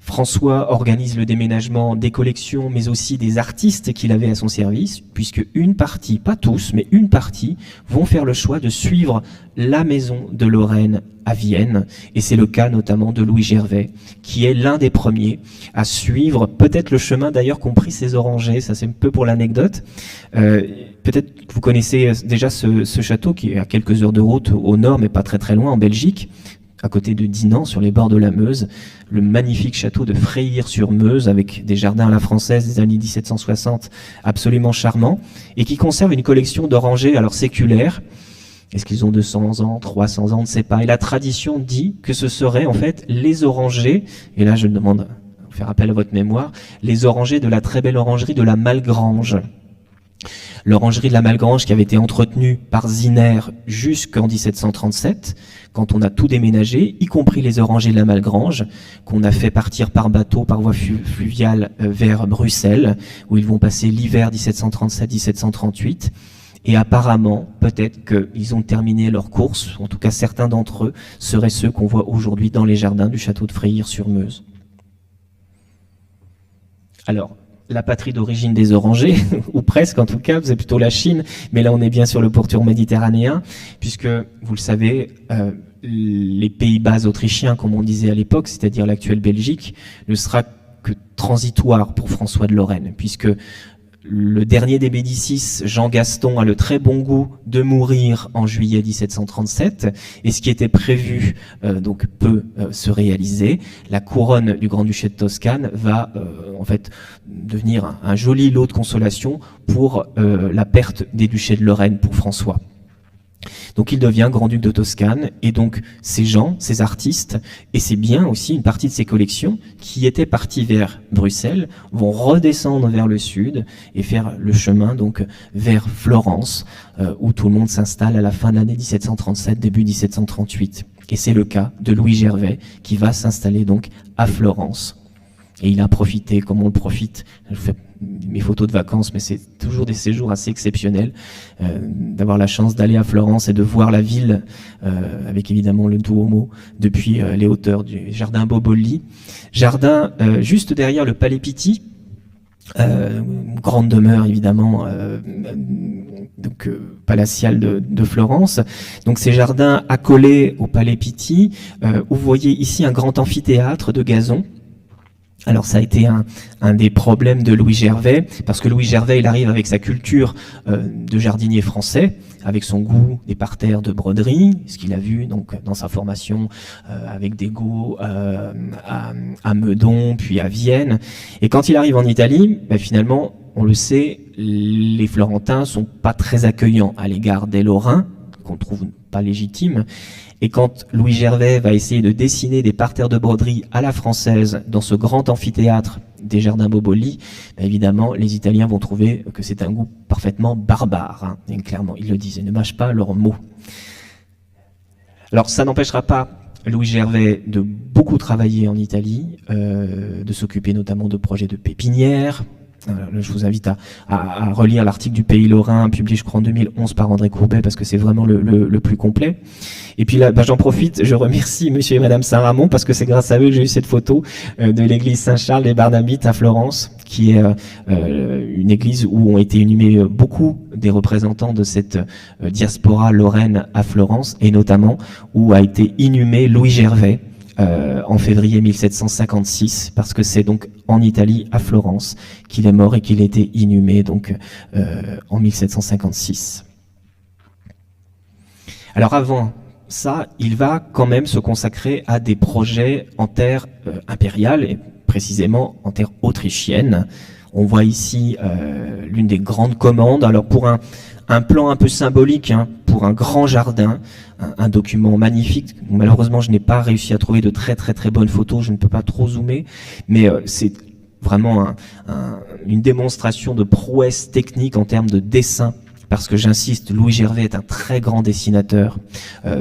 François organise le déménagement des collections, mais aussi des artistes qu'il avait à son service, puisque une partie, pas tous, mais une partie, vont faire le choix de suivre la maison de Lorraine à Vienne, et c'est le cas notamment de Louis Gervais, qui est l'un des premiers à suivre peut-être le chemin d'ailleurs qu'ont pris ces orangers, ça c'est un peu pour l'anecdote. Peut-être que vous connaissez déjà ce château qui est à quelques heures de route au nord, mais pas très très loin, en Belgique, à côté de Dinan, sur les bords de la Meuse, le magnifique château de Freyres-sur-Meuse, avec des jardins à la française des années 1760, absolument charmants, et qui conserve une collection d'orangers, alors séculaires. Est-ce qu'ils ont 200 ans, 300 ans, on ne sait pas. Et la tradition dit que ce seraient en fait les orangers, et là je demande de faire appel à votre mémoire, les orangers de la très belle orangerie de la Malgrange. L'orangerie de la Malgrange qui avait été entretenue par Ziner jusqu'en 1737, quand on a tout déménagé, y compris les orangers de la Malgrange, qu'on a fait partir par bateau, par voie fluviale vers Bruxelles, où ils vont passer l'hiver 1737-1738. Et apparemment, peut-être qu'ils ont terminé leur course, en tout cas certains d'entre eux seraient ceux qu'on voit aujourd'hui dans les jardins du château de Freyres-sur-Meuse. Alors, la patrie d'origine des orangers, ou presque en tout cas, c'est plutôt la Chine, mais là on est bien sur le pourtour méditerranéen, puisque, vous le savez, les Pays-Bas autrichiens, comme on disait à l'époque, c'est-à-dire l'actuelle Belgique, ne sera que transitoire pour François de Lorraine, puisque le dernier des Médicis, Jean Gaston, a le très bon goût de mourir en juillet 1737, et ce qui était prévu donc peut se réaliser. La couronne du Grand-Duché de Toscane va en fait devenir un joli lot de consolation pour la perte des duchés de Lorraine pour François. Donc il devient grand-duc de Toscane, et donc ces gens, ces artistes, et c'est bien aussi une partie de ces collections qui étaient partis vers Bruxelles, vont redescendre vers le sud et faire le chemin donc vers Florence, où tout le monde s'installe à la fin de l'année 1737, début 1738. Et c'est le cas de Louis Gervais qui va s'installer donc à Florence. Et il a profité, comme on le profite, je fais mes photos de vacances, mais c'est toujours des séjours assez exceptionnels, d'avoir la chance d'aller à Florence et de voir la ville, avec évidemment le Duomo, depuis les hauteurs du jardin Boboli. Jardin juste derrière le Palais Pitti, grande demeure évidemment donc palatiale de Florence. Donc ces jardins accolés au Palais Pitti, où vous voyez ici un grand amphithéâtre de gazon. Alors ça a été un des problèmes de Louis Gervais, parce que Louis Gervais, il arrive avec sa culture de jardinier français, avec son goût des parterres de broderie, ce qu'il a vu donc dans sa formation avec Degault à Meudon, puis à Vienne. Et quand il arrive en Italie, finalement, on le sait, les Florentins sont pas très accueillants à l'égard des Lorrains, qu'on trouve pas légitimes. Et quand Louis Gervais va essayer de dessiner des parterres de broderie à la française dans ce grand amphithéâtre des jardins Boboli, évidemment, les Italiens vont trouver que c'est un goût parfaitement barbare. Hein, et clairement, ils le disent, ils ne mâchent pas leurs mots. Alors, ça n'empêchera pas Louis Gervais de beaucoup travailler en Italie, de s'occuper notamment de projets de pépinières, Je vous invite à relire l'article du Pays Lorrain, publié je crois en 2011 par André Courbet, parce que c'est vraiment le plus complet. Et puis là, j'en profite, je remercie monsieur et madame Saint-Ramond, parce que c'est grâce à eux que j'ai eu cette photo de l'église Saint-Charles des Barnabites à Florence, qui est une église où ont été inhumés beaucoup des représentants de cette diaspora lorraine à Florence, et notamment où a été inhumé Louis Gervais, en février 1756, parce que c'est donc en Italie, à Florence, qu'il est mort et qu'il a été inhumé donc en 1756. Alors avant ça, il va quand même se consacrer à des projets en terre impériale, et précisément en terre autrichienne. On voit ici l'une des grandes commandes, alors pour un plan un peu symbolique, hein, pour un grand jardin, un document magnifique. Malheureusement, je n'ai pas réussi à trouver de très bonnes photos, je ne peux pas trop zoomer, mais c'est vraiment une démonstration de prouesse technique en termes de dessin, parce que j'insiste, Louis Gervais est un très grand dessinateur.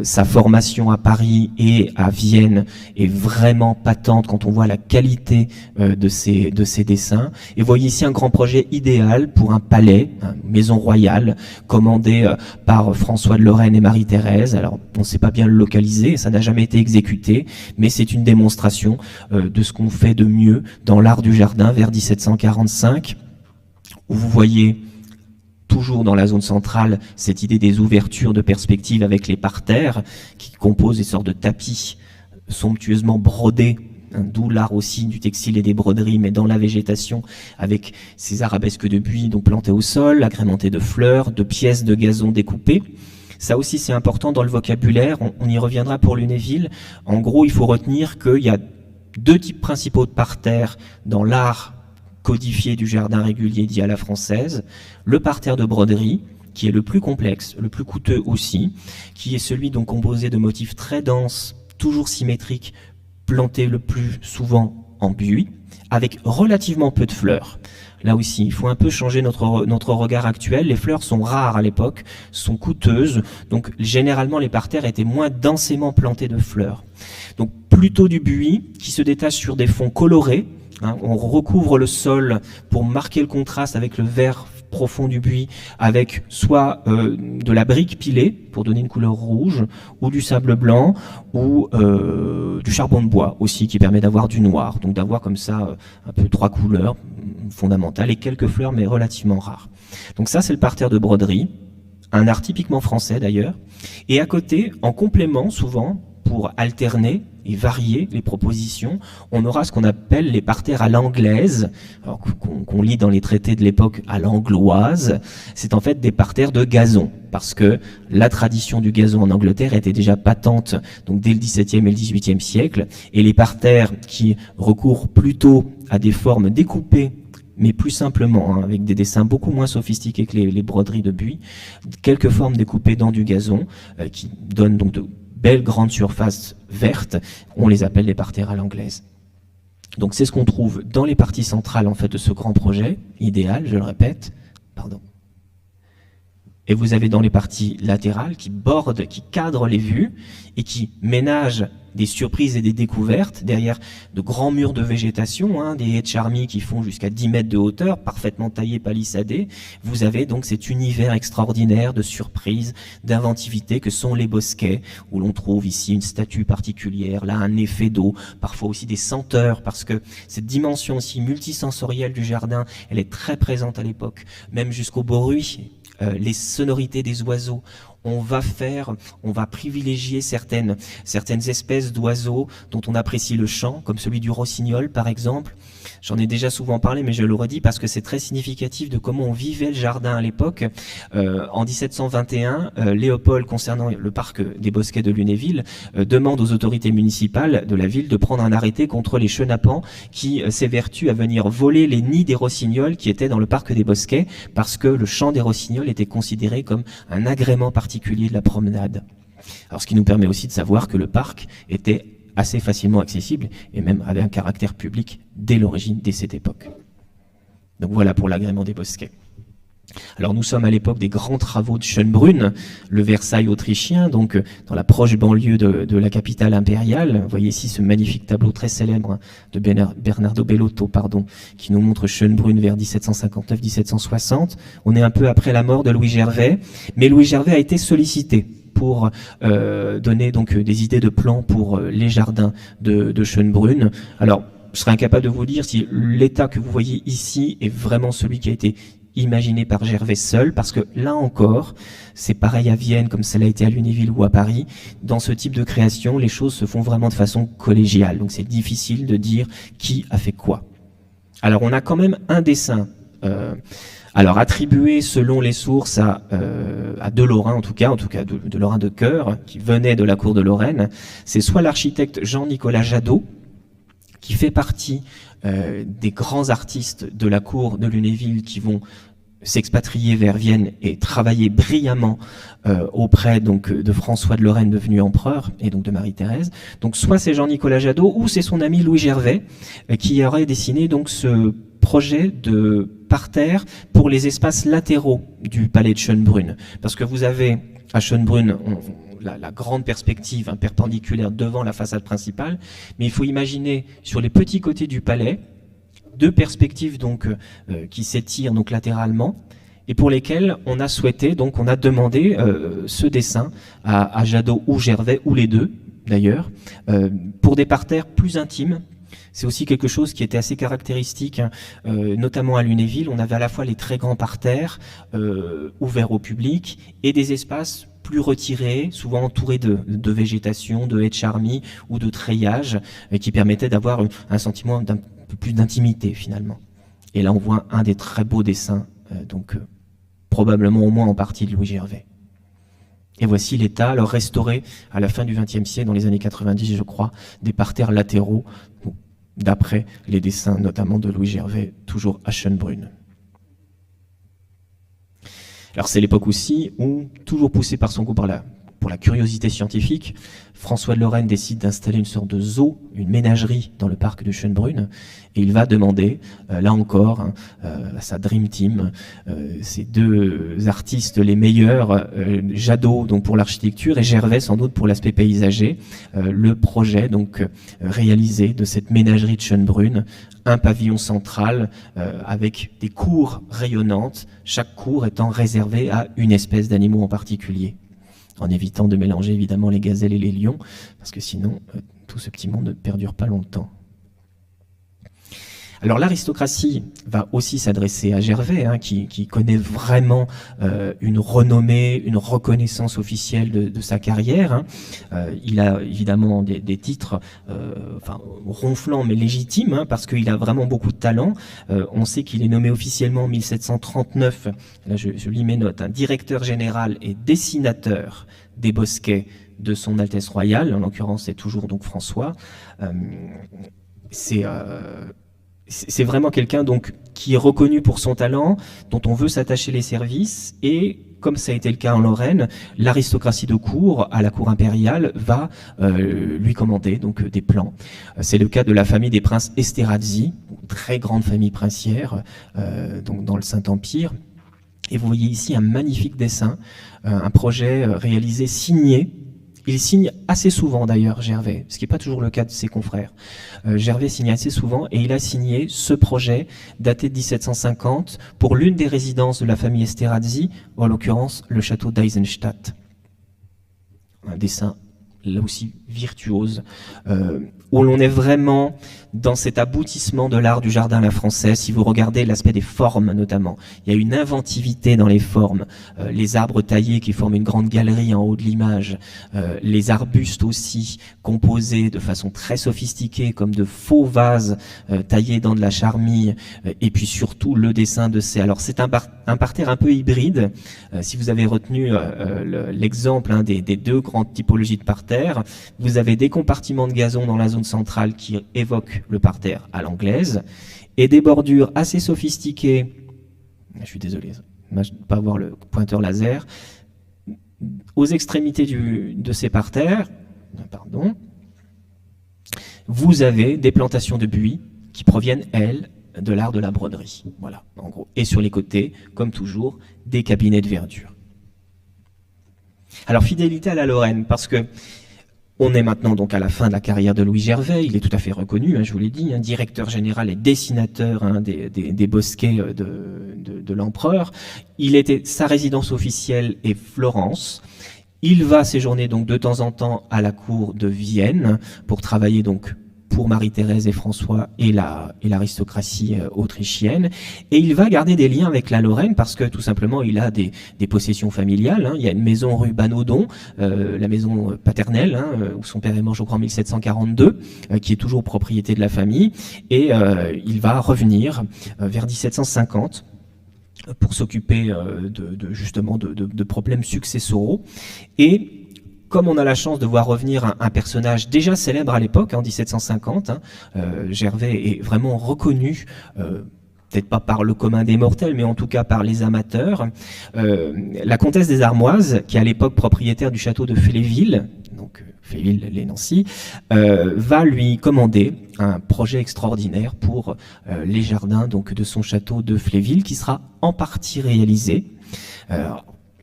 Sa formation à Paris et à Vienne est vraiment patente quand on voit la qualité de ses dessins. Et vous voyez ici un grand projet idéal pour un palais, une maison royale, commandé par François de Lorraine et Marie-Thérèse. Alors, on ne sait pas bien le localiser, ça n'a jamais été exécuté, mais c'est une démonstration de ce qu'on fait de mieux dans l'art du jardin vers 1745, où vous voyez toujours dans la zone centrale, cette idée des ouvertures de perspective avec les parterres qui composent des sortes de tapis somptueusement brodés, hein, d'où l'art aussi du textile et des broderies, mais dans la végétation, avec ces arabesques de buis donc plantées au sol, agrémentées de fleurs, de pièces de gazon découpées. Ça aussi c'est important dans le vocabulaire, on y reviendra pour Lunéville. En gros, il faut retenir qu'il y a deux types principaux de parterres dans l'art codifié du jardin régulier dit à la française, le parterre de broderie, qui est le plus complexe, le plus coûteux aussi, qui est celui donc composé de motifs très denses, toujours symétriques, plantés le plus souvent en buis, avec relativement peu de fleurs. Là aussi, il faut un peu changer notre regard actuel. Les fleurs sont rares à l'époque, sont coûteuses, donc généralement les parterres étaient moins densément plantés de fleurs. Donc plutôt du buis qui se détache sur des fonds colorés. Hein, on recouvre le sol pour marquer le contraste avec le vert profond du buis, avec soit de la brique pilée pour donner une couleur rouge, ou du sable blanc, ou du charbon de bois aussi qui permet d'avoir du noir, donc d'avoir comme ça un peu trois couleurs fondamentales et quelques fleurs mais relativement rares. Donc ça c'est le parterre de broderie, un art typiquement français d'ailleurs, et à côté, en complément souvent, pour alterner et varier les propositions, on aura ce qu'on appelle les parterres à l'anglaise, qu'on lit dans les traités de l'époque à l'angloise. C'est en fait des parterres de gazon, parce que la tradition du gazon en Angleterre était déjà patente donc dès le XVIIe et le XVIIIe siècle, et les parterres qui recourent plutôt à des formes découpées, mais plus simplement, hein, avec des dessins beaucoup moins sophistiqués que les broderies de buis, quelques formes découpées dans du gazon, qui donnent donc de belles grandes surfaces vertes, on les appelle les parterres à l'anglaise. Donc c'est ce qu'on trouve dans les parties centrales en fait de ce grand projet, idéal, je le répète, pardon. Et vous avez dans les parties latérales qui bordent, qui cadrent les vues et qui ménagent des surprises et des découvertes derrière de grands murs de végétation, hein, des haies de charmilles qui font jusqu'à 10 mètres de hauteur, parfaitement taillés, palissadés. Vous avez donc cet univers extraordinaire de surprises, d'inventivité que sont les bosquets, où l'on trouve ici une statue particulière, là un effet d'eau, parfois aussi des senteurs, parce que cette dimension aussi multisensorielle du jardin, elle est très présente à l'époque, même jusqu'au bruit. Les sonorités des oiseaux, on va privilégier certaines espèces d'oiseaux dont on apprécie le chant, comme celui du rossignol par exemple. J'en ai déjà souvent parlé, mais je le redis parce que c'est très significatif de comment on vivait le jardin à l'époque. En 1721, Léopold, concernant le parc des Bosquets de Lunéville, demande aux autorités municipales de la ville de prendre un arrêté contre les chenapans qui s'évertuent à venir voler les nids des rossignols qui étaient dans le parc des Bosquets, parce que le chant des rossignols était considéré comme un agrément particulier de la promenade. Alors, ce qui nous permet aussi de savoir que le parc était assez facilement accessible et même avait un caractère public dès l'origine, dès cette époque. Donc voilà pour l'agrément des bosquets. Alors nous sommes à l'époque des grands travaux de Schönbrunn, le Versailles autrichien, donc dans la proche banlieue de la capitale impériale. Vous voyez ici ce magnifique tableau très célèbre de Bernardo Bellotto, qui nous montre Schönbrunn vers 1759-1760. On est un peu après la mort de Louis Gervais, mais Louis Gervais a été sollicité pour donner donc des idées de plans pour les jardins de Schönbrunn. Alors, je serais incapable de vous dire si l'état que vous voyez ici est vraiment celui qui a été imaginé par Gervais seul, parce que là encore, c'est pareil à Vienne comme cela a été à Lunéville ou à Paris. Dans ce type de création, les choses se font vraiment de façon collégiale, donc c'est difficile de dire qui a fait quoi. Alors on a quand même un dessin, alors attribué selon les sources à De Lorrain en tout cas de Lorrain de Coeur, qui venait de la cour de Lorraine. C'est soit l'architecte Jean-Nicolas Jadot, qui fait partie des grands artistes de la cour de Lunéville qui vont s'expatrier vers Vienne et travailler brillamment auprès donc de François de Lorraine devenu empereur et donc de Marie-Thérèse. Donc soit c'est Jean-Nicolas Jadot ou c'est son ami Louis Gervais qui aurait dessiné donc ce projet de parterre pour les espaces latéraux du palais de Schönbrunn. Parce que vous avez à Schönbrunn la grande perspective perpendiculaire devant la façade principale, mais il faut imaginer sur les petits côtés du palais deux perspectives donc qui s'étirent donc latéralement et pour lesquelles on a souhaité, donc on a demandé ce dessin à Jadot ou Gervais ou les deux d'ailleurs pour des parterres plus intimes. C'est aussi quelque chose qui était assez caractéristique, notamment à Lunéville. On avait à la fois les très grands parterres ouverts au public et des espaces plus retirés, souvent entourés de végétation, de haies de charmilles ou de treillage, qui permettaient d'avoir un sentiment d'un peu plus d'intimité finalement. Et là on voit un des très beaux dessins, probablement au moins en partie de Louis Gervais. Et voici l'état, alors restauré à la fin du XXe siècle, dans les années 90 je crois, des parterres latéraux, d'après les dessins notamment de Louis Gervais, toujours à Schönbrunn. Alors c'est l'époque aussi où, toujours poussé par son goût pour la curiosité scientifique, François de Lorraine décide d'installer une sorte de zoo, une ménagerie dans le parc de Schönbrunn, et il va demander, là encore, à sa Dream Team, ces deux artistes les meilleurs, Jadot donc pour l'architecture et Gervais sans doute pour l'aspect paysager, le projet donc réalisé de cette ménagerie de Schönbrunn, un pavillon central avec des cours rayonnantes, chaque cour étant réservée à une espèce d'animaux en particulier, en évitant de mélanger évidemment les gazelles et les lions, parce que sinon tout ce petit monde ne perdure pas longtemps. Alors l'aristocratie va aussi s'adresser à Gervais, qui connaît vraiment une renommée, une reconnaissance officielle de sa carrière. Il a évidemment des titres ronflants mais légitimes, parce qu'il a vraiment beaucoup de talent. On sait qu'il est nommé officiellement en 1739, là je lis mes notes, directeur général et dessinateur des bosquets de son Altesse royale, en l'occurrence c'est toujours donc François. C'est vraiment quelqu'un donc qui est reconnu pour son talent, dont on veut s'attacher les services, et comme ça a été le cas en Lorraine, l'aristocratie de cour, à la cour impériale, va lui commander donc des plans. C'est le cas de la famille des princes Esterhazy, très grande famille princière donc dans le Saint-Empire. Et vous voyez ici un magnifique dessin, un projet réalisé, signé. Il signe assez souvent d'ailleurs, Gervais, ce qui n'est pas toujours le cas de ses confrères. Gervais signe assez souvent et il a signé ce projet daté de 1750 pour l'une des résidences de la famille Esterhazy, en l'occurrence le château d'Eisenstadt. Un dessin là aussi virtuose, où l'on est vraiment dans cet aboutissement de l'art du jardin à la française. Si vous regardez l'aspect des formes notamment, il y a une inventivité dans les formes, les arbres taillés qui forment une grande galerie en haut de l'image, les arbustes aussi composés de façon très sophistiquée comme de faux vases taillés dans de la charmille, et puis surtout le dessin de ces... Alors c'est un parterre un peu hybride, si vous avez retenu l'exemple des deux grandes typologies de parterre, vous avez des compartiments de gazon dans la zone centrale qui évoquent le parterre à l'anglaise, et des bordures assez sophistiquées, je suis désolé de ne pas avoir le pointeur laser, aux extrémités de ces parterres, vous avez des plantations de buis qui proviennent, elles, de l'art de la broderie. Voilà, en gros. Et sur les côtés, comme toujours, des cabinets de verdure. Alors, fidélité à la Lorraine, parce que on est maintenant donc à la fin de la carrière de Louis Gervais, il est tout à fait reconnu, je vous l'ai dit, directeur général et dessinateur des bosquets de l'empereur. Sa résidence officielle est Florence. Il va séjourner donc de temps en temps à la cour de Vienne pour travailler donc pour Marie-Thérèse et François et l'aristocratie autrichienne. Et il va garder des liens avec la Lorraine parce que tout simplement il a des possessions familiales. Il y a une maison rue Banaudon, la maison paternelle, où son père est mort je crois en 1742, qui est toujours propriété de la famille. Et il va revenir vers 1750 pour s'occuper justement de problèmes successoraux. Et comme on a la chance de voir revenir un personnage déjà célèbre à l'époque, en 1750, Gervais est vraiment reconnu, peut-être pas par le commun des mortels, mais en tout cas par les amateurs. La comtesse des Armoises, qui est à l'époque propriétaire du château de Fléville, donc Fléville-les-Nancy, va lui commander un projet extraordinaire pour les jardins donc, de son château de Fléville, qui sera en partie réalisé.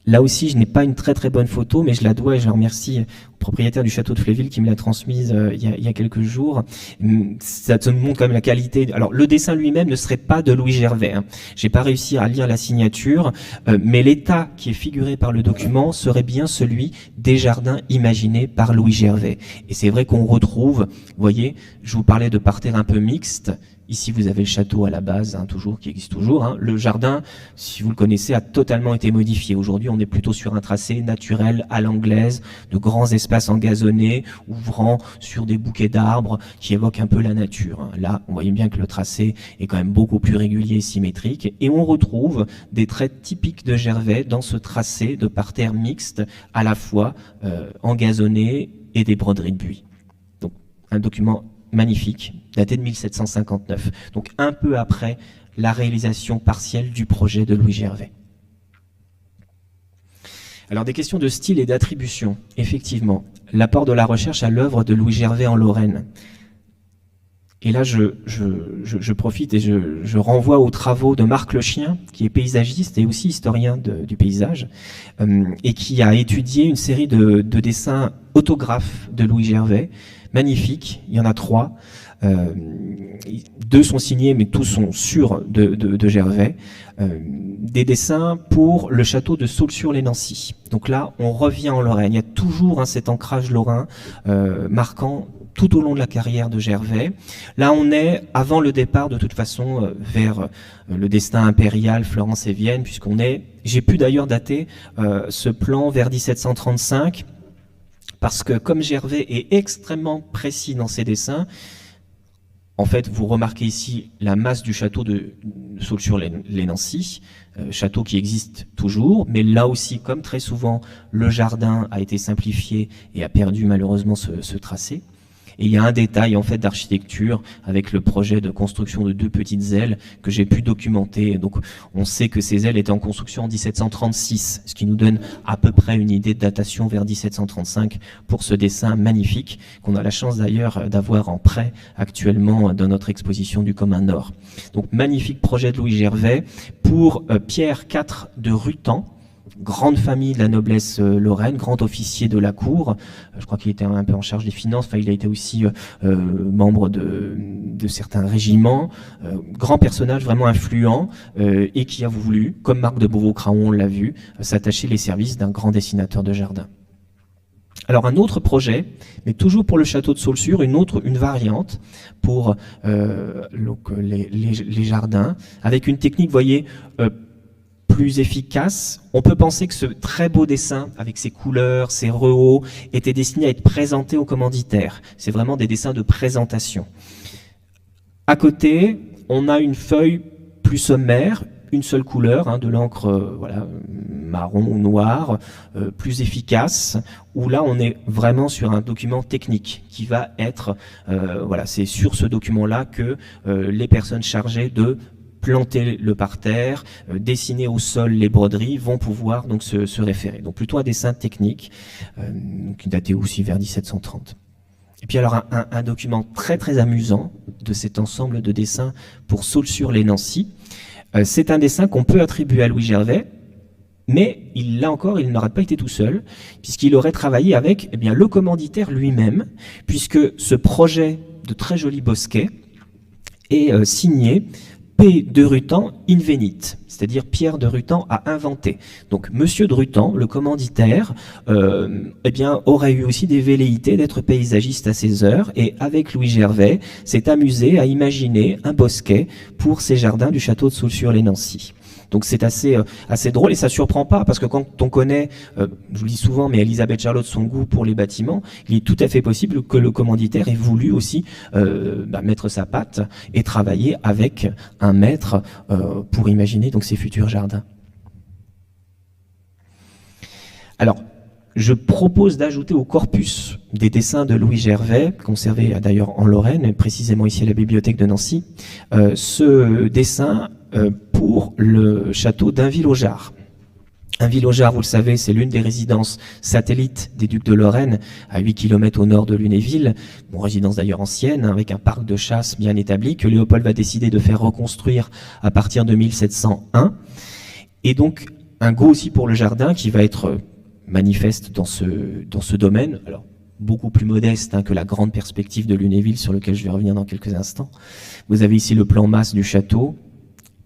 Là aussi, je n'ai pas une très très bonne photo, mais je la dois et je remercie le propriétaire du château de Fléville qui me l'a transmise il y a quelques jours. Ça te montre quand même la qualité. Alors, le dessin lui-même ne serait pas de Louis Gervais. J'ai pas réussi à lire la signature, mais l'état qui est figuré par le document serait bien celui des jardins imaginés par Louis Gervais. Et c'est vrai qu'on retrouve, vous voyez, je vous parlais de parterre un peu mixte. Ici, vous avez le château à la base, toujours, qui existe toujours. Le jardin, si vous le connaissez, a totalement été modifié. Aujourd'hui, on est plutôt sur un tracé naturel à l'anglaise, de grands espaces engazonnés, ouvrant sur des bouquets d'arbres qui évoquent un peu la nature. Là, on voyait bien que le tracé est quand même beaucoup plus régulier et symétrique. Et on retrouve des traits typiques de Gervais dans ce tracé de parterre mixte, à la fois engazonné et des broderies de buis. Donc, un document magnifique, daté de 1759, donc un peu après la réalisation partielle du projet de Louis Gervais. Alors des questions de style et d'attribution, effectivement, l'apport de la recherche à l'œuvre de Louis Gervais en Lorraine. Et là, je profite et je renvoie aux travaux de Marc Le Chien, qui est paysagiste et aussi historien du paysage, et qui a étudié une série de dessins autographes de Louis Gervais, magnifiques, il y en a 3. 2 sont signés, mais tous sont sûrs de Gervais. Des dessins pour le château de Saulx-sur-les-Nancy. Donc là, on revient en Lorraine. Il y a toujours cet ancrage lorrain marquant tout au long de la carrière de Gervais. Là, on est avant le départ, de toute façon, vers le destin impérial, Florence et Vienne, puisqu'on est... J'ai pu d'ailleurs dater ce plan vers 1735, parce que comme Gervais est extrêmement précis dans ses dessins, en fait, vous remarquez ici la masse du château de Saulx-sur-les-Nancy, château qui existe toujours, mais là aussi, comme très souvent, le jardin a été simplifié et a perdu malheureusement ce tracé. Et il y a un détail en fait d'architecture avec le projet de construction de 2 petites ailes que j'ai pu documenter. Donc on sait que ces ailes étaient en construction en 1736, ce qui nous donne à peu près une idée de datation vers 1735 pour ce dessin magnifique qu'on a la chance d'ailleurs d'avoir en prêt actuellement dans notre exposition du Commun Nord. Donc magnifique projet de Louis Gervais pour Pierre IV de Rutan, grande famille de la noblesse lorraine, grand officier de la cour. Je crois qu'il était un peu en charge des finances. Enfin, il a été aussi membre de certains régiments. Grand personnage vraiment influent et qui a voulu, comme Marc de Beauvau-Craon, on l'a vu, s'attacher les services d'un grand dessinateur de jardin. Alors un autre projet, mais toujours pour le château de Saulx-sur, une variante pour les jardins, avec une technique, vous voyez, plus efficace. On peut penser que ce très beau dessin, avec ses couleurs, ses rehauts, était destiné à être présenté aux commanditaires. C'est vraiment des dessins de présentation. À côté, on a une feuille plus sommaire, une seule couleur, de l'encre voilà, marron ou noir, plus efficace, où là on est vraiment sur un document technique qui va être, voilà, c'est sur ce document-là que les personnes chargées de planter le parterre, dessiner au sol les broderies, vont pouvoir donc se référer. Donc plutôt un dessin technique, qui datait aussi vers 1730. Et puis alors un document très très amusant de cet ensemble de dessins pour Saulxures-lès-Nancy. C'est un dessin qu'on peut attribuer à Louis Gervais, mais là encore, il n'aurait pas été tout seul, puisqu'il aurait travaillé avec le commanditaire lui-même, puisque ce projet de très joli bosquet est signé P. de Rutan Invenit, c'est-à-dire Pierre de Rutan a inventé. Donc Monsieur de Rutan, le commanditaire, aurait eu aussi des velléités d'être paysagiste à ses heures, et avec Louis Gervais, s'est amusé à imaginer un bosquet pour ses jardins du château de Saulxures-lès-Nancy. Donc c'est assez drôle et ça surprend pas parce que quand on connaît, je vous le dis souvent, mais Elisabeth Charlotte, son goût pour les bâtiments, il est tout à fait possible que le commanditaire ait voulu aussi mettre sa patte et travailler avec un maître pour imaginer donc ses futurs jardins. Alors, je propose d'ajouter au corpus des dessins de Louis Gervais, conservés d'ailleurs en Lorraine, précisément ici à la bibliothèque de Nancy, ce dessin pour le château d'Inville-aux-Jarres. Inville-aux-Jarres, vous le savez, c'est l'une des résidences satellites des ducs de Lorraine, à 8 km au nord de Lunéville, résidence d'ailleurs ancienne, avec un parc de chasse bien établi, que Léopold va décider de faire reconstruire à partir de 1701. Et donc, un goût aussi pour le jardin qui va être manifeste dans ce domaine, alors beaucoup plus modeste que la grande perspective de Lunéville, sur lequel je vais revenir dans quelques instants. Vous avez ici le plan masse du château,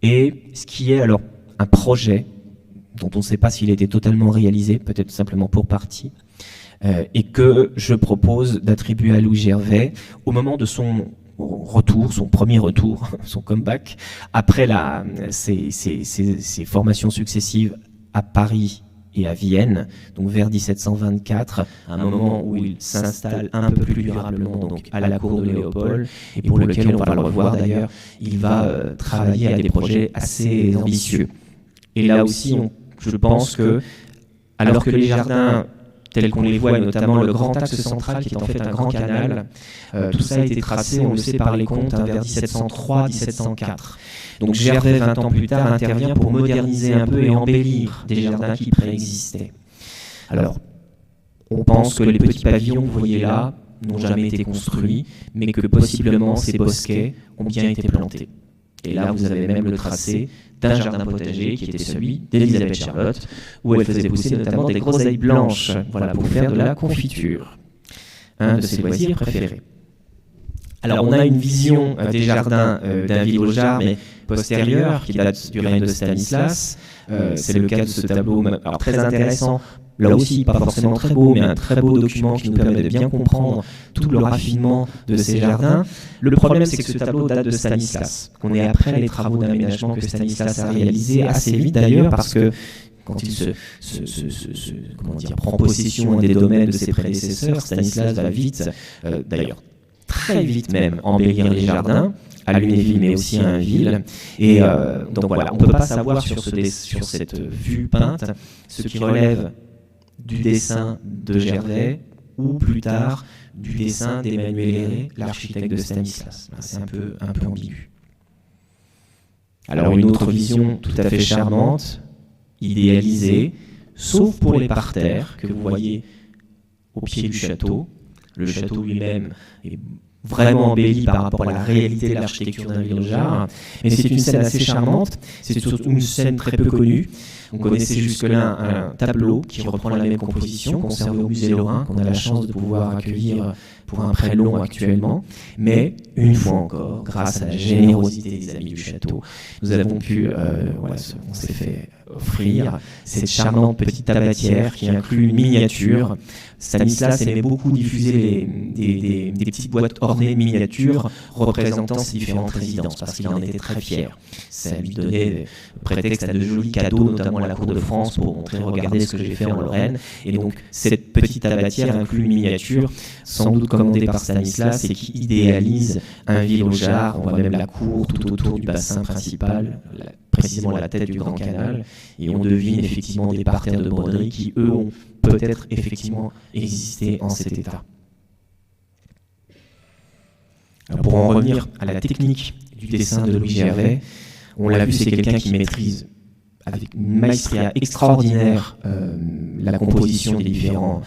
et ce qui est alors un projet dont on ne sait pas s'il a été totalement réalisé, peut-être simplement pour partie, et que je propose d'attribuer à Louis Gervais au moment de son retour, son premier retour, son comeback, après ses formations successives à Paris et à Vienne, donc vers 1724, un moment où il s'installe un peu plus durablement donc à la cour de Léopold, et pour lequel, on va le revoir d'ailleurs, il va travailler à des projets assez ambitieux. Et là aussi, je pense que, alors que les jardins tels qu'on les voit, et notamment le grand axe central qui est en fait un grand canal, tout ça a été tracé, on le sait par les contes, vers 1703-1704. Donc Gervais, 20 ans plus tard, intervient pour moderniser un peu et embellir des jardins qui préexistaient. Alors, on pense que les petits pavillons que vous voyez là n'ont jamais été construits, mais que possiblement ces bosquets ont bien été plantés. Et là, vous avez même le tracé d'un jardin potager qui était celui d'Elisabeth Charlotte, où elle faisait pousser notamment des groseilles blanches, voilà, pour faire de la confiture, un de ses loisirs préférés. Alors, on a une vision des jardins d'Inville-aux-Jarres, mais postérieure, qui date du règne de Stanislas. C'est le cas de ce tableau, alors très intéressant, là aussi pas forcément très beau, mais un très beau document qui nous permet de bien comprendre tout le raffinement de ces jardins. Le problème, c'est que ce tableau date de Stanislas, qu'on est après les travaux d'aménagement que Stanislas a réalisés assez vite d'ailleurs, parce que quand il prend possession des domaines de ses prédécesseurs, Stanislas va vite, d'ailleurs très vite même, embellir les jardins, à Lunéville mais aussi à Inville. Et donc voilà, on ne peut pas savoir sur cette vue peinte ce qui relève du dessin de Gervais ou plus tard du dessin d'Emmanuel Héré, l'architecte de Stanislas. C'est un peu ambigu. Alors une autre vision tout à fait charmante, idéalisée, sauf pour les parterres que vous voyez au pied du château. Le château lui-même est vraiment embelli par rapport à la réalité de l'architecture d'Inville-aux-Jarres. Mais c'est une scène assez charmante, c'est surtout une scène très peu connue. On connaissait jusque-là un tableau qui reprend la même composition, conservé au musée Lorrain, qu'on a la chance de pouvoir accueillir pour un prêt long actuellement. Mais, une fois encore, grâce à la générosité des amis du château, nous avons pu, on s'est fait offrir cette charmante petite tabatière qui inclut une miniature. Stanislas aimait beaucoup diffuser des petites boîtes ornées de miniatures représentant ses différentes résidences, parce qu'il en était très fier. Ça lui donnait prétexte à de jolis cadeaux, notamment à la cour de France, pour montrer, regardez ce que j'ai fait en Lorraine. Et donc, cette petite tabatière inclut une miniature, sans doute commandée par Stanislas, et qui idéalise Inville-aux-Jarres. On voit même la cour tout autour du bassin principal, précisément la tête du Grand Canal, et on devine effectivement des parterres de broderie qui, eux, ont peut-être effectivement existé en cet état. Alors pour en revenir à la technique du dessin de Louis Gervais, on l'a vu, c'est quelqu'un qui maîtrise avec une maestria extraordinaire la composition des différents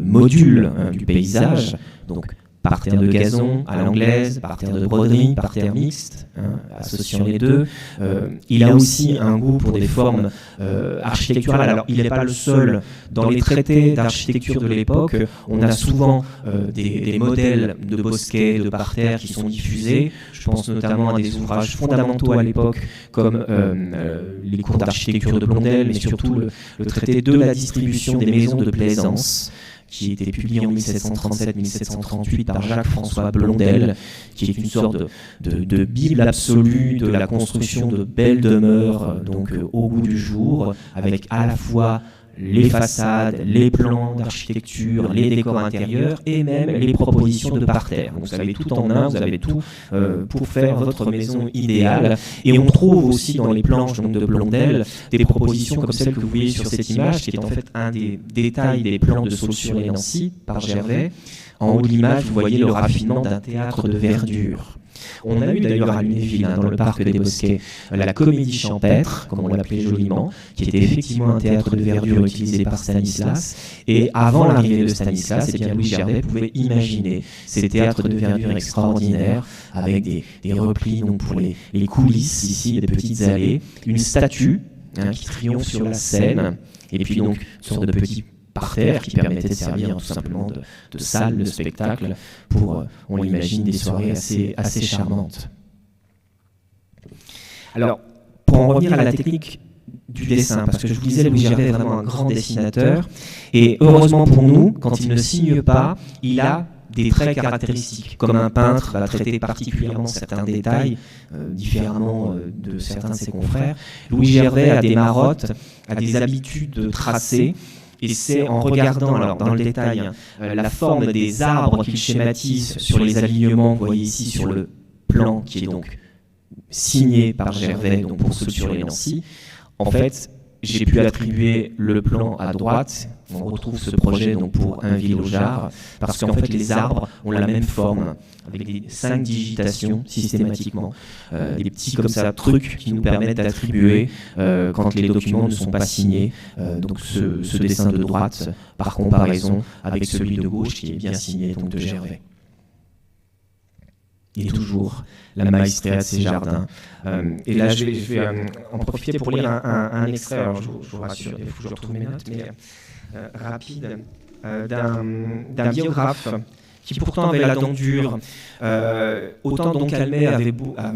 modules du paysage, donc parterre de gazon à l'anglaise, parterre de broderie, parterre mixte, associant les deux. Il a aussi un goût pour des formes architecturales. Alors, il n'est pas le seul. Dans les traités d'architecture de l'époque, on a souvent des modèles de bosquets, de parterres qui sont diffusés. Je pense notamment à des ouvrages fondamentaux à l'époque, comme les cours d'architecture de Blondel, mais surtout le traité de la distribution des maisons de plaisance, qui était publié en 1737-1738 par Jacques-François Blondel, qui est une sorte de bible absolue de la construction de belles demeures, donc au goût du jour, avec à la fois les façades, les plans d'architecture, les décors intérieurs et même les propositions de parterre. Donc vous avez tout en un, vous avez tout pour faire votre maison idéale. Et on trouve aussi dans les planches donc, de Blondel des propositions comme celle que vous voyez sur cette image, qui est en fait un des détails des plans de Saulx-sur-les-Nancy par Gervais. En haut de l'image, vous voyez le raffinement d'un théâtre de verdure. On a eu d'ailleurs à Lunéville, dans le parc des Bosquets, la comédie champêtre, comme on l'appelait joliment, qui était effectivement un théâtre de verdure utilisé par Stanislas. Et avant l'arrivée de Stanislas, eh bien Louis Gervais pouvait imaginer ces théâtres de verdure extraordinaires, avec des replis donc, pour les coulisses, ici, des petites allées, une statue qui triomphe sur la scène, et puis donc une sorte de petit parterre qui permettait de servir tout simplement de salle de spectacle pour, on l'imagine, des soirées assez charmantes. Alors, pour en revenir à la technique du dessin, parce que je vous disais, Louis Gervais est vraiment un grand dessinateur, et heureusement pour nous, quand il ne signe pas, il a des traits caractéristiques, comme un peintre va traiter particulièrement certains détails, différemment de certains de ses confrères. Louis Gervais a des marottes, a des habitudes de tracer. Et c'est en regardant alors, dans le détail la forme des arbres qu'il schématise sur les alignements que vous voyez ici sur le plan qui est donc signé par Gervais donc pour Saulx-sur-les-Nancy. En fait, j'ai pu attribuer le plan à droite. On retrouve ce projet donc pour Ainville-au-Jard, parce qu'en fait les arbres ont la même forme, avec des 5 digitations systématiquement, des petits comme ça trucs qui nous permettent d'attribuer quand les documents ne sont pas signés. Donc ce dessin de droite, par comparaison avec celui de gauche qui est bien signé donc de Gervais. Et toujours la maestria de ces jardins. Et là, je vais en profiter pour lire un extrait. Alors, je vous rassure, il faut que je retrouve mes notes, mais rapide, d'un biographe qui pourtant avait la dent dure. Autant donc Calmet avait,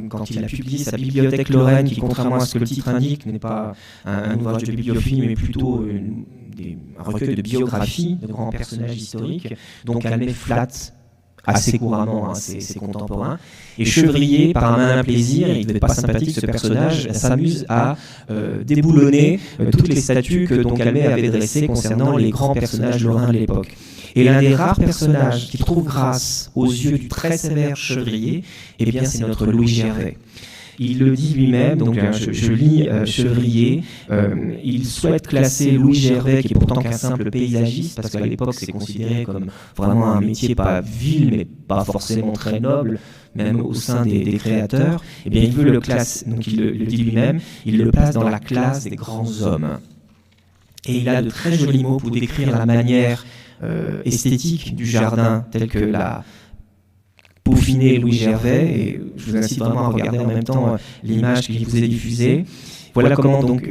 quand il a publié sa Bibliothèque Lorraine, qui contrairement à ce que le titre indique, n'est pas un ouvrage de bibliophilie, mais plutôt un recueil de biographies de grands personnages historiques, dont Calmet flatte assez couramment ses contemporains. Et Chevrier, par un malin plaisir, il ne devait pas sympathique, ce personnage s'amuse à déboulonner toutes les statues que Don Calmet avait dressées concernant les grands personnages lorrains de l'époque. Et l'un des rares personnages qui trouve grâce aux yeux du très sévère Chevrier, eh bien c'est notre Louis Gervais. Il le dit lui-même, donc je lis Chevrier, il souhaite classer Louis Gervais, qui est pourtant qu'un simple paysagiste, parce qu'à l'époque c'est considéré comme vraiment un métier pas vil, mais pas forcément très noble, même au sein des créateurs. Eh bien il veut le classer, donc il le dit lui-même, il le place dans la classe des grands hommes. Et il a de très jolis mots pour décrire la manière esthétique du jardin, telle que la peaufiné Louis Gervais, et je vous incite vraiment à regarder en même temps l'image qui vous est diffusée. Voilà comment donc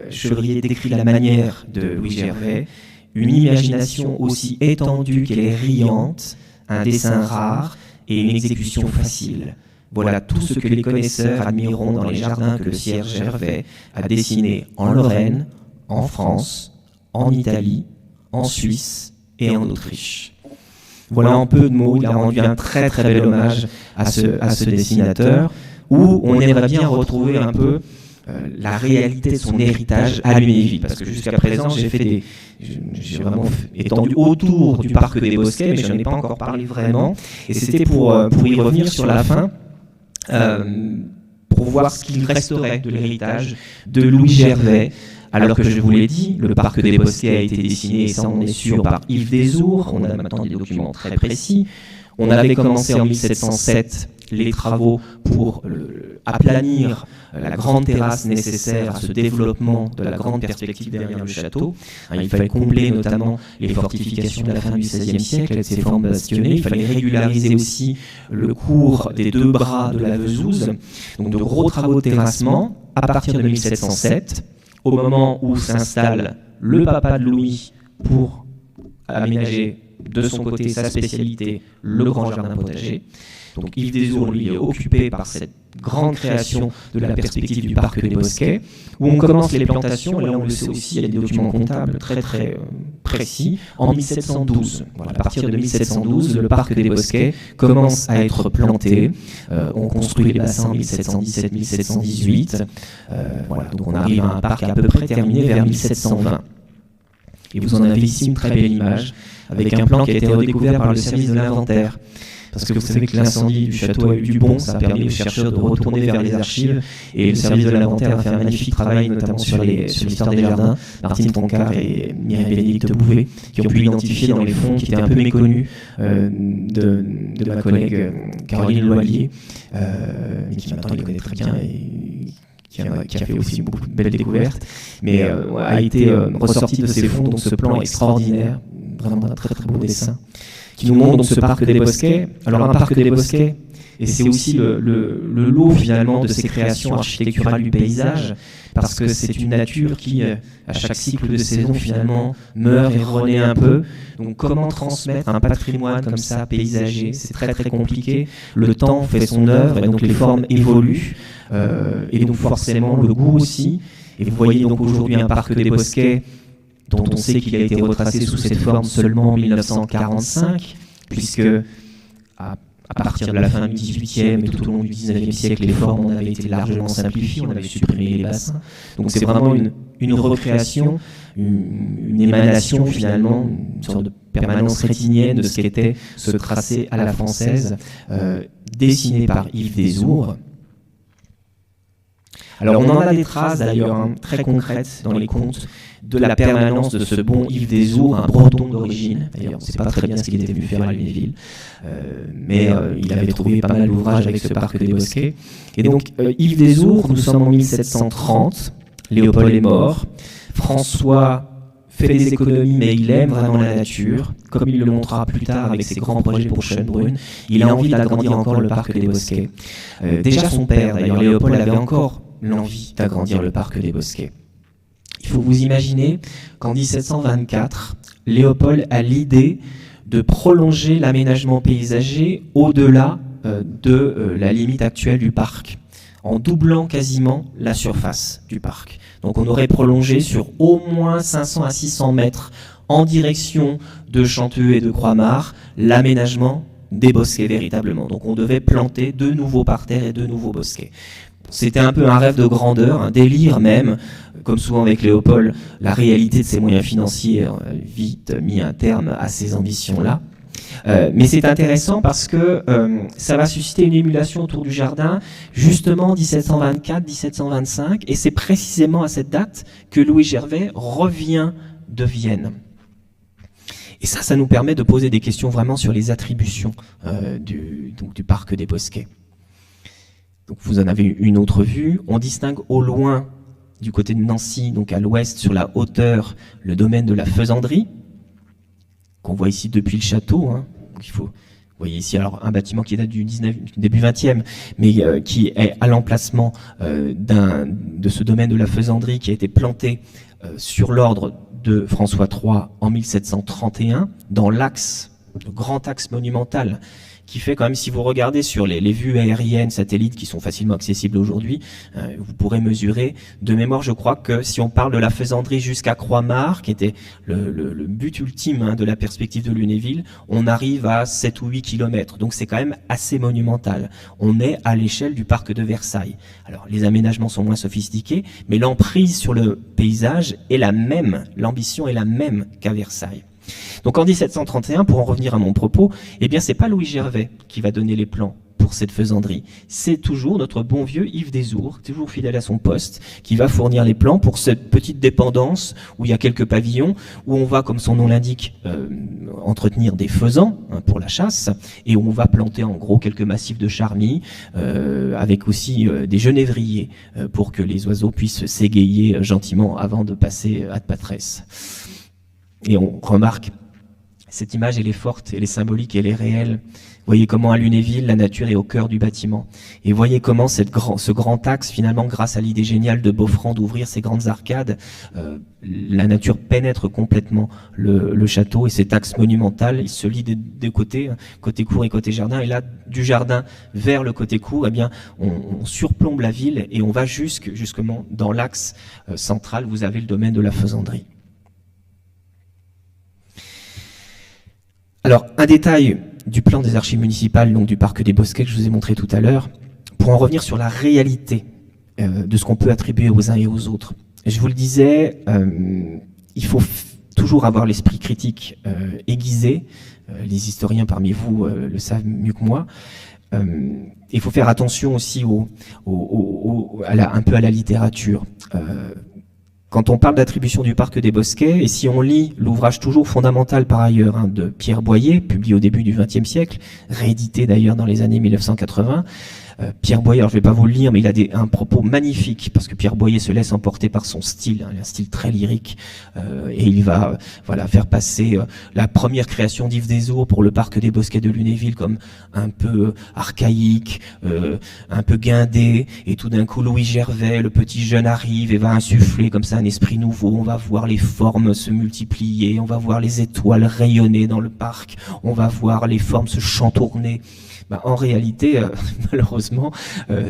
Chevrier décrit la manière de Louis Gervais, une imagination aussi étendue qu'elle est riante, un dessin rare et une exécution facile. Voilà tout ce que les connaisseurs admireront dans les jardins que le Sieur Gervais a dessinés en Lorraine, en France, en Italie, en Suisse et en Autriche. Voilà en peu de mots, il a rendu un très très bel hommage à ce dessinateur, où on aimerait bien retrouver un peu la réalité de son héritage à Lunéville, parce que jusqu'à présent j'ai vraiment étendu autour du parc des Bosquets, mais je n'en ai pas encore parlé vraiment, et c'était pour y revenir sur la fin, pour voir ce qu'il resterait de l'héritage de Louis Gervais. Alors que je vous l'ai dit, le parc des Bosquets a été dessiné, et ça on est sûr, par Yves Desours. On a maintenant des documents très précis. On avait commencé en 1707 les travaux pour aplanir la grande terrasse nécessaire à ce développement de la grande perspective derrière le château. Il fallait combler notamment les fortifications de la fin du XVIe siècle avec ses formes bastionnées. Il fallait régulariser aussi le cours des deux bras de la Vesouse. Donc de gros travaux de terrassement à partir de 1707, au moment où s'installe le papa de Louis pour aménager de son côté sa spécialité, le grand jardin potager. Donc Yves Dessours, lui, est occupé par cette grande création de la perspective du parc des Bosquets, où on commence les plantations, et là on le sait aussi, il y a des documents comptables très très précis, en 1712. Voilà, à partir de 1712, le parc des Bosquets commence à être planté, on construit les bassins en 1717-1718, voilà, donc on arrive à un parc à peu près terminé vers 1720. Et vous en avez ici une très belle image, avec un plan qui a été redécouvert par le service de l'inventaire. Parce que vous savez que l'incendie du château a eu du bon, ça a permis aux chercheurs de retourner vers les archives, et le service de l'inventaire a fait un magnifique travail, notamment sur l'histoire des jardins. Martine Foncart et Mireille Bénédicte Bouvet, qui ont pu identifier dans les fonds qui étaient un peu méconnus de ma collègue Caroline Loilier, qui maintenant les connaît très bien et qui a fait aussi beaucoup de belles découvertes, mais a été ressorti de ces fonds, donc ce plan extraordinaire, vraiment un très très beau dessin, qui nous montre donc ce parc des Bosquets. Alors un parc des Bosquets, et c'est aussi le lot finalement de ces créations architecturales du paysage, parce que c'est une nature qui, à chaque cycle de saison finalement, meurt et renaît un peu. Donc comment transmettre un patrimoine comme ça, paysager, c'est très très compliqué. Le temps fait son œuvre, et donc les formes évoluent, et donc forcément le goût aussi. Et vous voyez donc aujourd'hui un parc des Bosquets dont on sait qu'il a été retracé sous cette forme seulement en 1945, puisque à partir de la fin du XVIIIe et tout au long du XIXe siècle, les formes avaient été largement simplifiées, on avait supprimé les bassins. Donc c'est vraiment une recréation, une émanation finalement, une sorte de permanence rétinienne de ce qu'était ce tracé à la française, dessiné par Yves Dessours. Alors on en a des traces d'ailleurs très concrètes dans les contes de la permanence de ce bon Yves Dessours, un breton d'origine. D'ailleurs on ne sait pas très bien ce qu'il était venu faire à Lunéville, mais il avait trouvé pas mal d'ouvrages avec ce parc des Bosquets. Et donc Yves Dessours, nous sommes en 1730, Léopold est mort, François fait des économies, mais il aime vraiment la nature, comme il le montrera plus tard avec ses grands projets pour Schönbrunn. Il a envie d'agrandir encore le parc des Bosquets. Déjà son père, d'ailleurs Léopold, avait encore l'envie d'agrandir le parc des Bosquets. Il faut vous imaginer qu'en 1724, Léopold a l'idée de prolonger l'aménagement paysager au-delà de la limite actuelle du parc, en doublant quasiment la surface du parc. Donc on aurait prolongé sur au moins 500 à 600 mètres en direction de Chanteux et de Croix-Mare l'aménagement des bosquets véritablement. Donc on devait planter de nouveaux parterres et de nouveaux bosquets. C'était un peu un rêve de grandeur, un délire même, comme souvent avec Léopold, la réalité de ses moyens financiers a vite mis un terme à ces ambitions-là. Mais c'est intéressant parce que ça va susciter une émulation autour du jardin, justement 1724-1725, et c'est précisément à cette date que Louis Gervais revient de Vienne. Et ça nous permet de poser des questions vraiment sur les attributions du parc des Bosquets. Donc vous en avez une autre vue. On distingue au loin, du côté de Nancy, donc à l'ouest, sur la hauteur, le domaine de la Faisanderie, qu'on voit ici depuis le château. Donc vous voyez ici alors un bâtiment qui date du début 20e, mais qui est à l'emplacement de ce domaine de la Faisanderie qui a été planté sur l'ordre de François III en 1731, dans l'axe, le grand axe monumental, qui fait quand même, si vous regardez sur les vues aériennes, satellites qui sont facilement accessibles aujourd'hui, vous pourrez mesurer. De mémoire, je crois que si on parle de la Faisanderie jusqu'à Croix-Mare, qui était le but ultime de la perspective de Lunéville, on arrive à 7 ou 8 kilomètres. Donc c'est quand même assez monumental. On est à l'échelle du parc de Versailles. Alors les aménagements sont moins sophistiqués, mais l'emprise sur le paysage est la même, l'ambition est la même qu'à Versailles. Donc en 1731, pour en revenir à mon propos, eh bien c'est pas Louis Gervais qui va donner les plans pour cette faisanderie. C'est toujours notre bon vieux Yves Desours, toujours fidèle à son poste, qui va fournir les plans pour cette petite dépendance où il y a quelques pavillons, où on va, comme son nom l'indique, entretenir des faisans pour la chasse, et où on va planter en gros quelques massifs de charmilles, avec aussi des genévriers, pour que les oiseaux puissent s'égayer gentiment avant de passer à Patresse. Et on remarque, cette image, elle est forte, elle est symbolique, elle est réelle. Voyez comment à Lunéville, la nature est au cœur du bâtiment. Et voyez comment ce grand axe, finalement, grâce à l'idée géniale de Beaufrand d'ouvrir ces grandes arcades, la nature pénètre complètement le château. Et cet axe monumental, il se lie des deux côtés, côté cour et côté jardin. Et là, du jardin vers le côté cour, eh bien, on surplombe la ville et on va justement dans l'axe central. Vous avez le domaine de la faisanderie. Alors, un détail du plan des archives municipales, donc du parc des Bosquets que je vous ai montré tout à l'heure, pour en revenir sur la réalité de ce qu'on peut attribuer aux uns et aux autres. Je vous le disais, il faut toujours avoir l'esprit critique aiguisé. Les historiens parmi vous le savent mieux que moi. Il faut faire attention aussi un peu à la littérature. Quand on parle d'attribution du parc des Bosquets, et si on lit l'ouvrage toujours fondamental par ailleurs de Pierre Boyer, publié au début du XXe siècle, réédité d'ailleurs dans les années 1980, Pierre Boyer, alors je ne vais pas vous le lire, mais il a un propos magnifique, parce que Pierre Boyer se laisse emporter par son style, un style très lyrique, et il va faire passer la première création d'Yves Desours pour le parc des Bosquets de Lunéville comme un peu archaïque, un peu guindé, et tout d'un coup Louis Gervais, le petit jeune, arrive et va insuffler comme ça un esprit nouveau. On va voir les formes se multiplier, on va voir les étoiles rayonner dans le parc, on va voir les formes se chantourner. En réalité, malheureusement,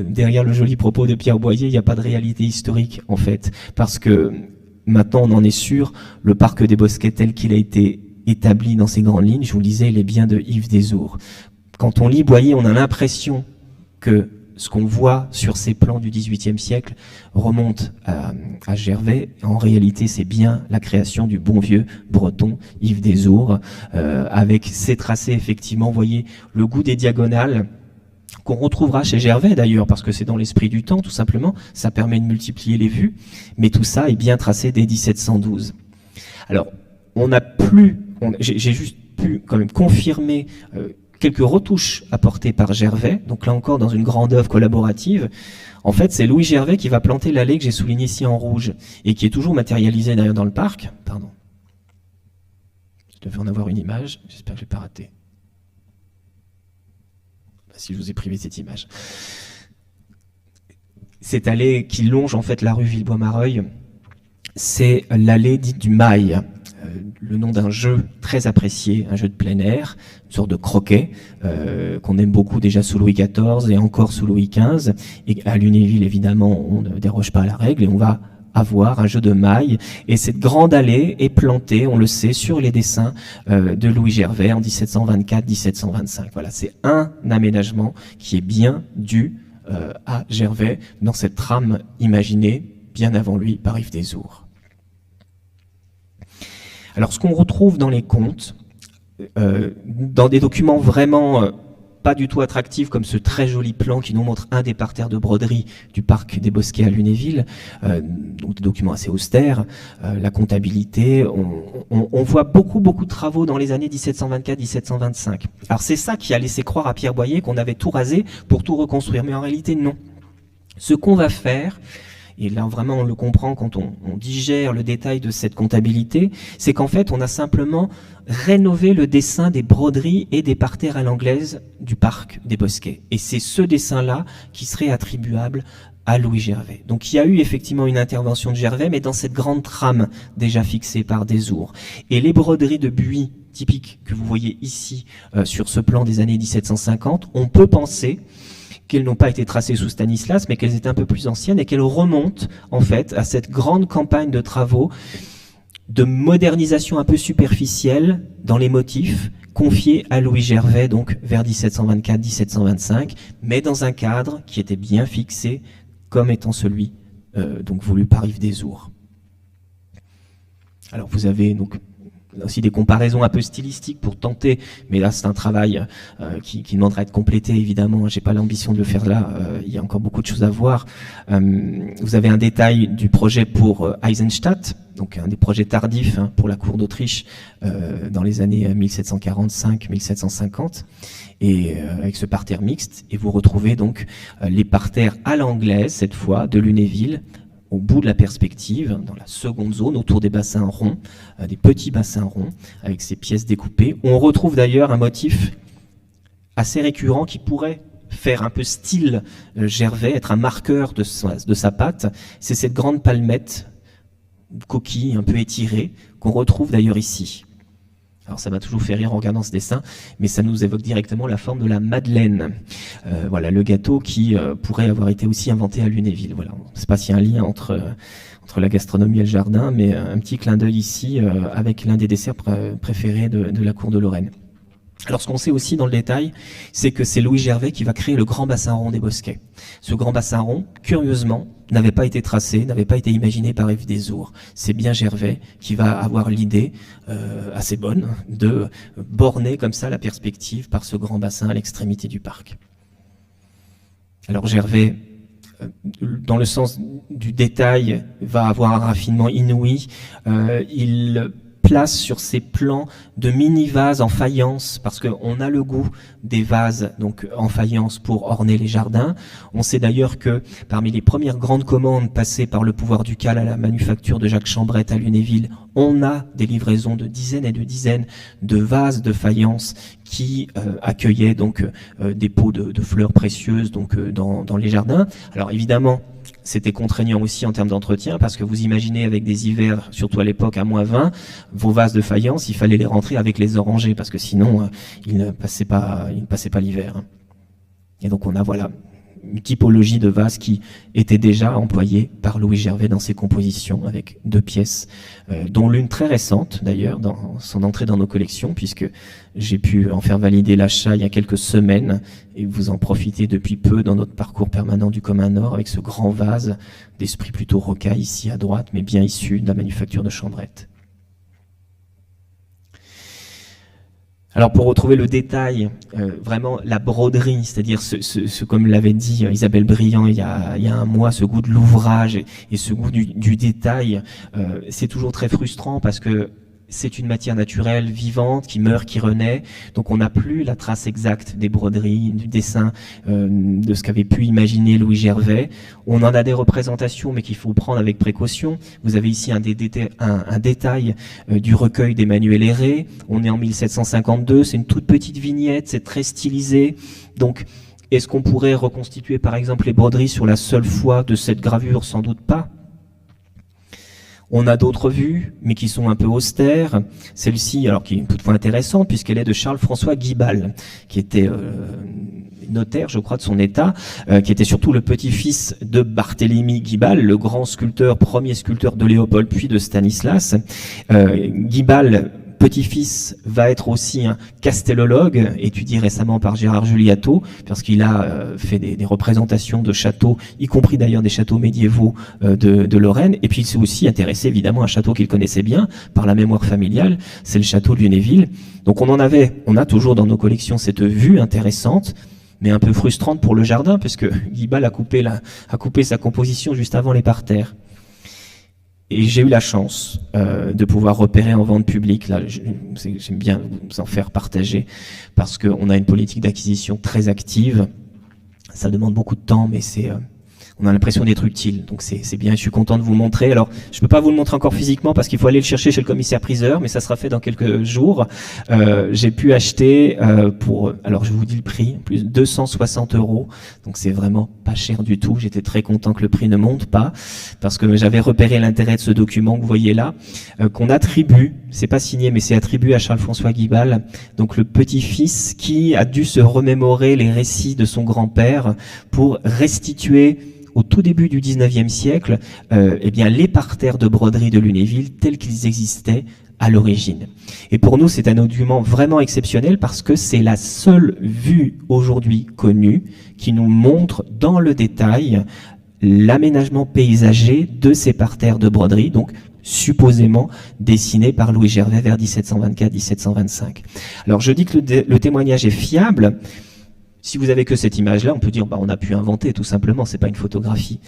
derrière le joli propos de Pierre Boyer, il n'y a pas de réalité historique, en fait. Parce que, maintenant, on en est sûr, le parc des Bosquets tel qu'il a été établi dans ses grandes lignes, je vous le disais, il est bien de Yves Desours. Quand on lit Boyer, on a l'impression que ce qu'on voit sur ces plans du XVIIIe siècle remonte à Gervais. En réalité, c'est bien la création du bon vieux breton Yves Desours, avec ses tracés, effectivement, vous voyez, le goût des diagonales, qu'on retrouvera chez Gervais d'ailleurs, parce que c'est dans l'esprit du temps, tout simplement, ça permet de multiplier les vues, mais tout ça est bien tracé dès 1712. Alors, j'ai juste pu quand même confirmer quelques retouches apportées par Gervais, donc là encore dans une grande œuvre collaborative. En fait, c'est Louis Gervais qui va planter l'allée que j'ai soulignée ici en rouge, et qui est toujours matérialisée d'ailleurs dans le parc. Pardon. Je devais en avoir une image, j'espère que je ne l'ai pas ratée. Si je vous ai privé cette image. Cette allée qui longe en fait la rue Villebois-Mareuil, c'est l'allée dite du Mail, le nom d'un jeu très apprécié, un jeu de plein air, une sorte de croquet, qu'on aime beaucoup déjà sous Louis XIV et encore sous Louis XV. Et à Lunéville, évidemment, on ne déroge pas à la règle et on va avoir un jeu de mailles. Et cette grande allée est plantée, on le sait, sur les dessins de Louis Gervais en 1724-1725. Voilà, c'est un aménagement qui est bien dû à Gervais dans cette trame imaginée bien avant lui par Yves Desours. Alors, ce qu'on retrouve dans les contes, dans des documents vraiment pas du tout attractifs, comme ce très joli plan qui nous montre un des parterres de broderie du parc des Bosquets à Lunéville, donc des documents assez austères, la comptabilité, on voit beaucoup de travaux dans les années 1724-1725. Alors, c'est ça qui a laissé croire à Pierre Boyer qu'on avait tout rasé pour tout reconstruire, mais en réalité, non. Ce qu'on va faire, et là vraiment on le comprend quand on digère le détail de cette comptabilité, c'est qu'en fait on a simplement rénové le dessin des broderies et des parterres à l'anglaise du parc des Bosquets. Et c'est ce dessin-là qui serait attribuable à Louis Gervais. Donc il y a eu effectivement une intervention de Gervais, mais dans cette grande trame déjà fixée par Desours. Et les broderies de buis typiques que vous voyez ici sur ce plan des années 1750, on peut penser qu'elles n'ont pas été tracées sous Stanislas, mais qu'elles étaient un peu plus anciennes et qu'elles remontent en fait à cette grande campagne de travaux de modernisation un peu superficielle dans les motifs confiés à Louis Gervais, donc vers 1724-1725, mais dans un cadre qui était bien fixé comme étant celui donc voulu par Yves Desours. Alors vous avez donc aussi des comparaisons un peu stylistiques pour tenter, mais là c'est un travail qui demandera à être complété évidemment, j'ai pas l'ambition de le faire là, il y a encore beaucoup de choses à voir. Vous avez un détail du projet pour Eisenstadt, donc un des projets tardifs pour la cour d'Autriche dans les années 1745-1750, et avec ce parterre mixte, et vous retrouvez donc les parterres à l'anglaise cette fois de Lunéville, au bout de la perspective, dans la seconde zone, autour des bassins ronds, des petits bassins ronds, avec ces pièces découpées. On retrouve d'ailleurs un motif assez récurrent qui pourrait faire un peu style Gervais, être un marqueur de sa patte. C'est cette grande palmette, coquille un peu étirée, qu'on retrouve d'ailleurs ici. Alors ça m'a toujours fait rire en regardant ce dessin, mais ça nous évoque directement la forme de la madeleine. Voilà, le gâteau qui pourrait avoir été aussi inventé à Lunéville. Voilà, on ne sait pas s'il y a un lien entre la gastronomie et le jardin, mais un petit clin d'œil ici avec l'un des desserts préférés de la cour de Lorraine. Alors ce qu'on sait aussi dans le détail, c'est que c'est Louis Gervais qui va créer le grand bassin rond des Bosquets. Ce grand bassin rond, curieusement, n'avait pas été tracé, n'avait pas été imaginé par Yves Dessours. C'est bien Gervais qui va avoir l'idée assez bonne de borner comme ça la perspective par ce grand bassin à l'extrémité du parc. Alors Gervais, dans le sens du détail, va avoir un raffinement inouï. Il place sur ses plans de mini-vases en faïence, parce qu'on a le goût des vases donc en faïence pour orner les jardins. On sait d'ailleurs que parmi les premières grandes commandes passées par le pouvoir ducal à la manufacture de Jacques Chambrette à Lunéville, on a des livraisons de dizaines et de dizaines de vases de faïence qui accueillaient donc des pots de fleurs précieuses donc dans les jardins. Alors évidemment, c'était contraignant aussi en termes d'entretien, parce que vous imaginez avec des hivers, surtout à l'époque à -20, vos vases de faïence, il fallait les rentrer avec les orangers, parce que sinon ils ne passaient pas l'hiver. Et donc on a voilà une typologie de vases qui était déjà employée par Louis Gervais dans ses compositions, avec 2 pièces, dont l'une très récente d'ailleurs, dans son entrée dans nos collections, puisque j'ai pu en faire valider l'achat il y a quelques semaines, et vous en profitez depuis peu dans notre parcours permanent du Commun Nord, avec ce grand vase d'esprit plutôt rocaille ici à droite, mais bien issu de la manufacture de Chambrette. Alors pour retrouver le détail, vraiment la broderie, c'est-à-dire comme l'avait dit Isabelle Briand il y a un mois, ce goût de l'ouvrage et ce goût du détail, c'est toujours très frustrant, parce que c'est une matière naturelle, vivante, qui meurt, qui renaît. Donc on n'a plus la trace exacte des broderies, du dessin, de ce qu'avait pu imaginer Louis Gervais. On en a des représentations, mais qu'il faut prendre avec précaution. Vous avez ici un détail du recueil d'Emmanuel Héré. On est en 1752, c'est une toute petite vignette, c'est très stylisé. Donc est-ce qu'on pourrait reconstituer par exemple les broderies sur la seule foi de cette gravure? Sans doute pas. On a d'autres vues, mais qui sont un peu austères. Celle-ci, alors qui est toutefois intéressante, puisqu'elle est de Charles-François Guibal, qui était notaire, je crois, de son état, qui était surtout le petit-fils de Barthélemy Guibal, le grand sculpteur, premier sculpteur de Léopold, puis de Stanislas. Guibal, petit-fils, va être aussi un castellologue, étudié récemment par Gérard Juliato, parce qu'il a fait des représentations de châteaux, y compris d'ailleurs des châteaux médiévaux de Lorraine. Et puis il s'est aussi intéressé évidemment à un château qu'il connaissait bien, par la mémoire familiale, c'est le château de Lunéville. Donc on a toujours dans nos collections cette vue intéressante, mais un peu frustrante pour le jardin, puisque Guibal a coupé sa composition juste avant les parterres. Et j'ai eu la chance de pouvoir repérer en vente publique, là j'aime bien vous en faire partager, parce qu'on a une politique d'acquisition très active. Ça demande beaucoup de temps, mais on a l'impression d'être utile, donc c'est bien, je suis content de vous montrer. Alors, je peux pas vous le montrer encore physiquement parce qu'il faut aller le chercher chez le commissaire-priseur, mais ça sera fait dans quelques jours. J'ai pu acheter alors je vous dis le prix, plus 260 €, donc c'est vraiment pas cher du tout. J'étais très content que le prix ne monte pas, parce que j'avais repéré l'intérêt de ce document que vous voyez là, qu'on attribue, c'est pas signé, mais c'est attribué à Charles-François Guibal, donc le petit-fils qui a dû se remémorer les récits de son grand-père pour restituer au tout début du 19e siècle, eh bien, les parterres de broderie de Lunéville tels qu'ils existaient à l'origine. Et pour nous, c'est un document vraiment exceptionnel, parce que c'est la seule vue aujourd'hui connue qui nous montre dans le détail l'aménagement paysager de ces parterres de broderie, donc supposément dessinés par Louis Gervais vers 1724-1725. Alors je dis que le témoignage est fiable. Si vous avez que cette image-là, on peut dire on a pu inventer tout simplement, c'est pas une photographie.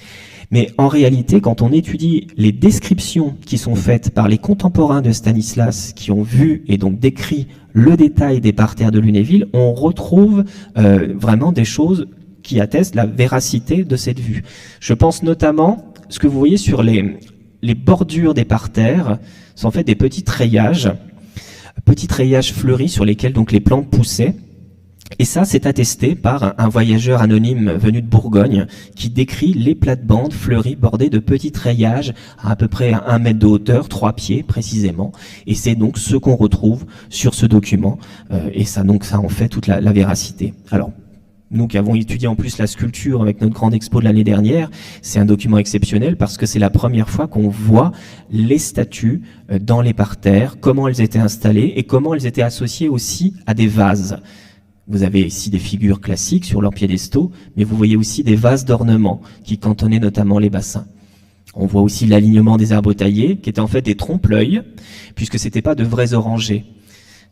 Mais en réalité, quand on étudie les descriptions qui sont faites par les contemporains de Stanislas, qui ont vu et donc décrit le détail des parterres de Lunéville, on retrouve vraiment des choses qui attestent la véracité de cette vue. Je pense notamment, ce que vous voyez sur les bordures des parterres sont faits des petits treillages fleuris sur lesquels donc les plantes poussaient. Et ça, c'est attesté par un voyageur anonyme venu de Bourgogne qui décrit les plates-bandes fleuries bordées de petits treillages à peu près 1 mètre de hauteur, 3 pieds précisément. Et c'est donc ce qu'on retrouve sur ce document. Et ça en fait toute la véracité. Alors, nous qui avons étudié en plus la sculpture avec notre grande expo de l'année dernière, c'est un document exceptionnel parce que c'est la première fois qu'on voit les statues dans les parterres, comment elles étaient installées et comment elles étaient associées aussi à des vases. Vous avez ici des figures classiques sur leurs piédestaux, mais vous voyez aussi des vases d'ornement qui cantonnaient notamment les bassins. On voit aussi l'alignement des arbres taillés, qui étaient en fait des trompe-l'œil, puisque c'était pas de vrais orangers.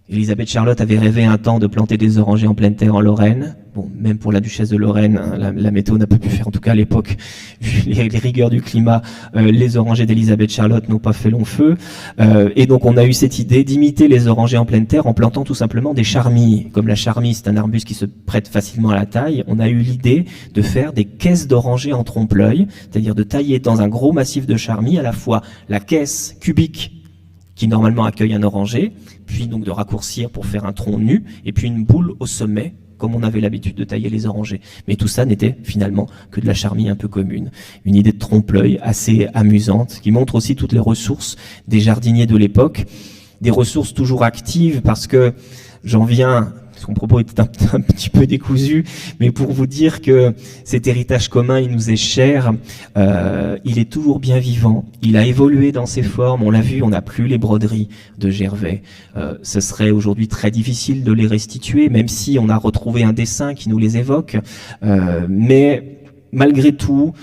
Élisabeth Charlotte avait rêvé un temps de planter des orangers en pleine terre en Lorraine. Bon, même pour la duchesse de Lorraine, hein, la météo n'a pas pu faire, en tout cas à l'époque, vu les rigueurs du climat, les orangers d'Élisabeth Charlotte n'ont pas fait long feu. Et donc on a eu cette idée d'imiter les orangers en pleine terre en plantant tout simplement des charmilles. Comme la charmille, c'est un arbuste qui se prête facilement à la taille, on a eu l'idée de faire des caisses d'orangers en trompe-l'œil, c'est-à-dire de tailler dans un gros massif de charmilles à la fois la caisse cubique qui normalement accueille un oranger, puis donc de raccourcir pour faire un tronc nu, et puis une boule au sommet, comme on avait l'habitude de tailler les orangers. Mais tout ça n'était finalement que de la charmille un peu commune. Une idée de trompe-l'œil assez amusante, qui montre aussi toutes les ressources des jardiniers de l'époque, des ressources toujours actives, parce que j'en viens... Son propos est un petit peu décousu, mais pour vous dire que cet héritage commun, il nous est cher, il est toujours bien vivant, il a évolué dans ses formes, on l'a vu, on n'a plus les broderies de Gervais. Ce serait aujourd'hui très difficile de les restituer, même si on a retrouvé un dessin qui nous les évoque, mais malgré tout,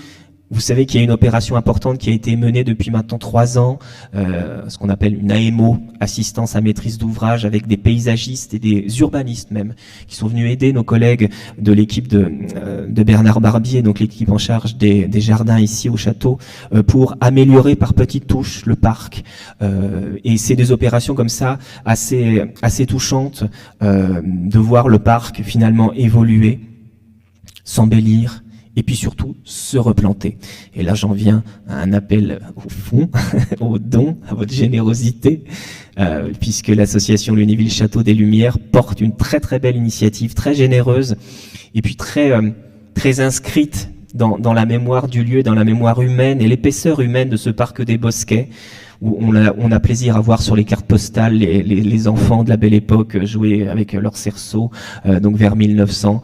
vous savez qu'il y a une opération importante qui a été menée depuis maintenant 3 ans, ce qu'on appelle une AMO, assistance à maîtrise d'ouvrage, avec des paysagistes et des urbanistes même, qui sont venus aider nos collègues de l'équipe de Bernard Barbier, donc l'équipe en charge des jardins ici au château, pour améliorer par petites touches le parc. Et c'est des opérations comme ça assez touchantes, de voir le parc finalement évoluer, s'embellir, et puis surtout se replanter. Et là j'en viens à un appel au fond, au don, à votre générosité, puisque l'association Lunéville Château des Lumières porte une très très belle initiative, très généreuse, et puis très inscrite dans la mémoire du lieu, dans la mémoire humaine et l'épaisseur humaine de ce parc des Bosquets, où on a plaisir à voir sur les cartes postales les enfants de la belle époque jouer avec leur cerceau, donc vers 1900,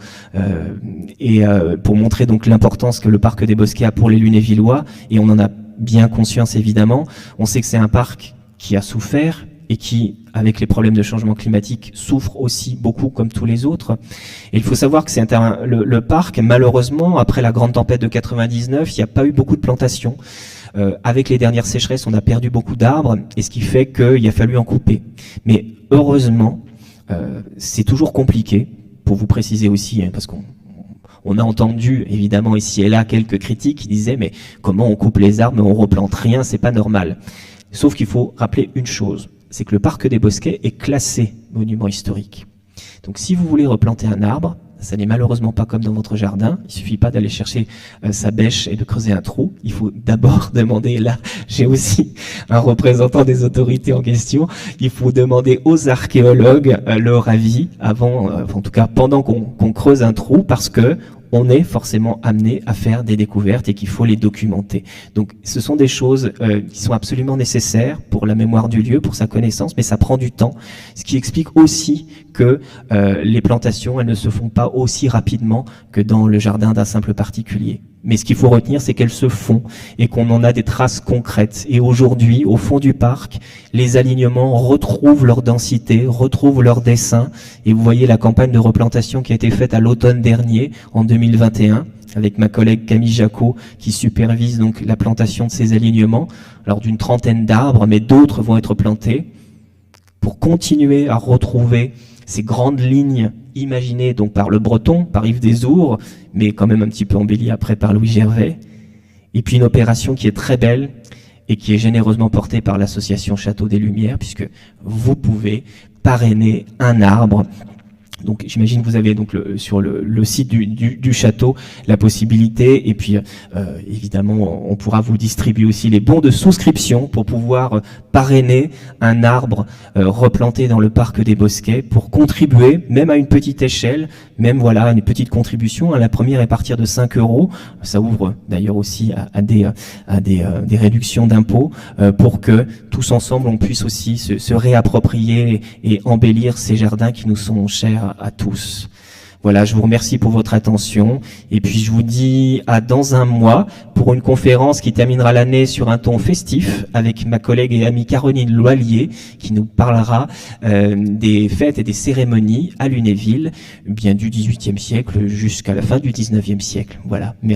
pour montrer donc l'importance que le parc des Bosquets a pour les Lunévillois, et on en a bien conscience évidemment. On sait que c'est un parc qui a souffert et qui, avec les problèmes de changement climatique, souffre aussi beaucoup comme tous les autres. Et il faut savoir que c'est le parc, malheureusement, après la grande tempête de 99, il n'y a pas eu beaucoup de plantations. Avec les dernières sécheresses, on a perdu beaucoup d'arbres, et ce qui fait qu'il a fallu en couper. Mais heureusement, c'est toujours compliqué, pour vous préciser aussi, hein, parce qu'on a entendu évidemment ici et là quelques critiques qui disaient mais comment on coupe les arbres mais on replante rien, c'est pas normal. Sauf qu'il faut rappeler une chose, c'est que le parc des Bosquets est classé monument historique. Donc si vous voulez replanter un arbre, ça n'est malheureusement pas comme dans votre jardin. Il suffit pas d'aller chercher sa bêche et de creuser un trou. Il faut d'abord demander, et là j'ai aussi un représentant des autorités en question, il faut demander aux archéologues leur avis avant, en tout cas pendant qu'on creuse un trou, parce que on est forcément amené à faire des découvertes et qu'il faut les documenter. Donc ce sont des choses qui sont absolument nécessaires pour la mémoire du lieu, pour sa connaissance, mais ça prend du temps, ce qui explique aussi que les plantations, elles ne se font pas aussi rapidement que dans le jardin d'un simple particulier. Mais ce qu'il faut retenir, c'est qu'elles se font et qu'on en a des traces concrètes. Et aujourd'hui, au fond du parc, les alignements retrouvent leur densité, retrouvent leur dessin. Et vous voyez la campagne de replantation qui a été faite à l'automne dernier, en 2021. avec ma collègue Camille Jacot, qui supervise donc la plantation de ces alignements, alors d'une trentaine d'arbres, mais d'autres vont être plantés, pour continuer à retrouver ces grandes lignes imaginées donc par le Breton, par Yves Desours, mais quand même un petit peu embellies après par Louis Gervais. Et puis une opération qui est très belle et qui est généreusement portée par l'association Château des Lumières, puisque vous pouvez parrainer un arbre. Donc j'imagine que vous avez donc sur le site du château la possibilité, et puis évidemment on pourra vous distribuer aussi les bons de souscription pour pouvoir parrainer un arbre replanté dans le parc des Bosquets, pour contribuer même à une petite échelle, même voilà une petite contribution. La première est à partir de 5 €, ça ouvre d'ailleurs aussi à des réductions d'impôts, pour que tous ensemble on puisse aussi se réapproprier et embellir ces jardins qui nous sont chers à tous. Voilà, je vous remercie pour votre attention, et puis je vous dis à dans un mois pour une conférence qui terminera l'année sur un ton festif avec ma collègue et amie Caroline Loilier, qui nous parlera des fêtes et des cérémonies à Lunéville, bien du XVIIIe siècle jusqu'à la fin du XIXe siècle. Voilà, merci.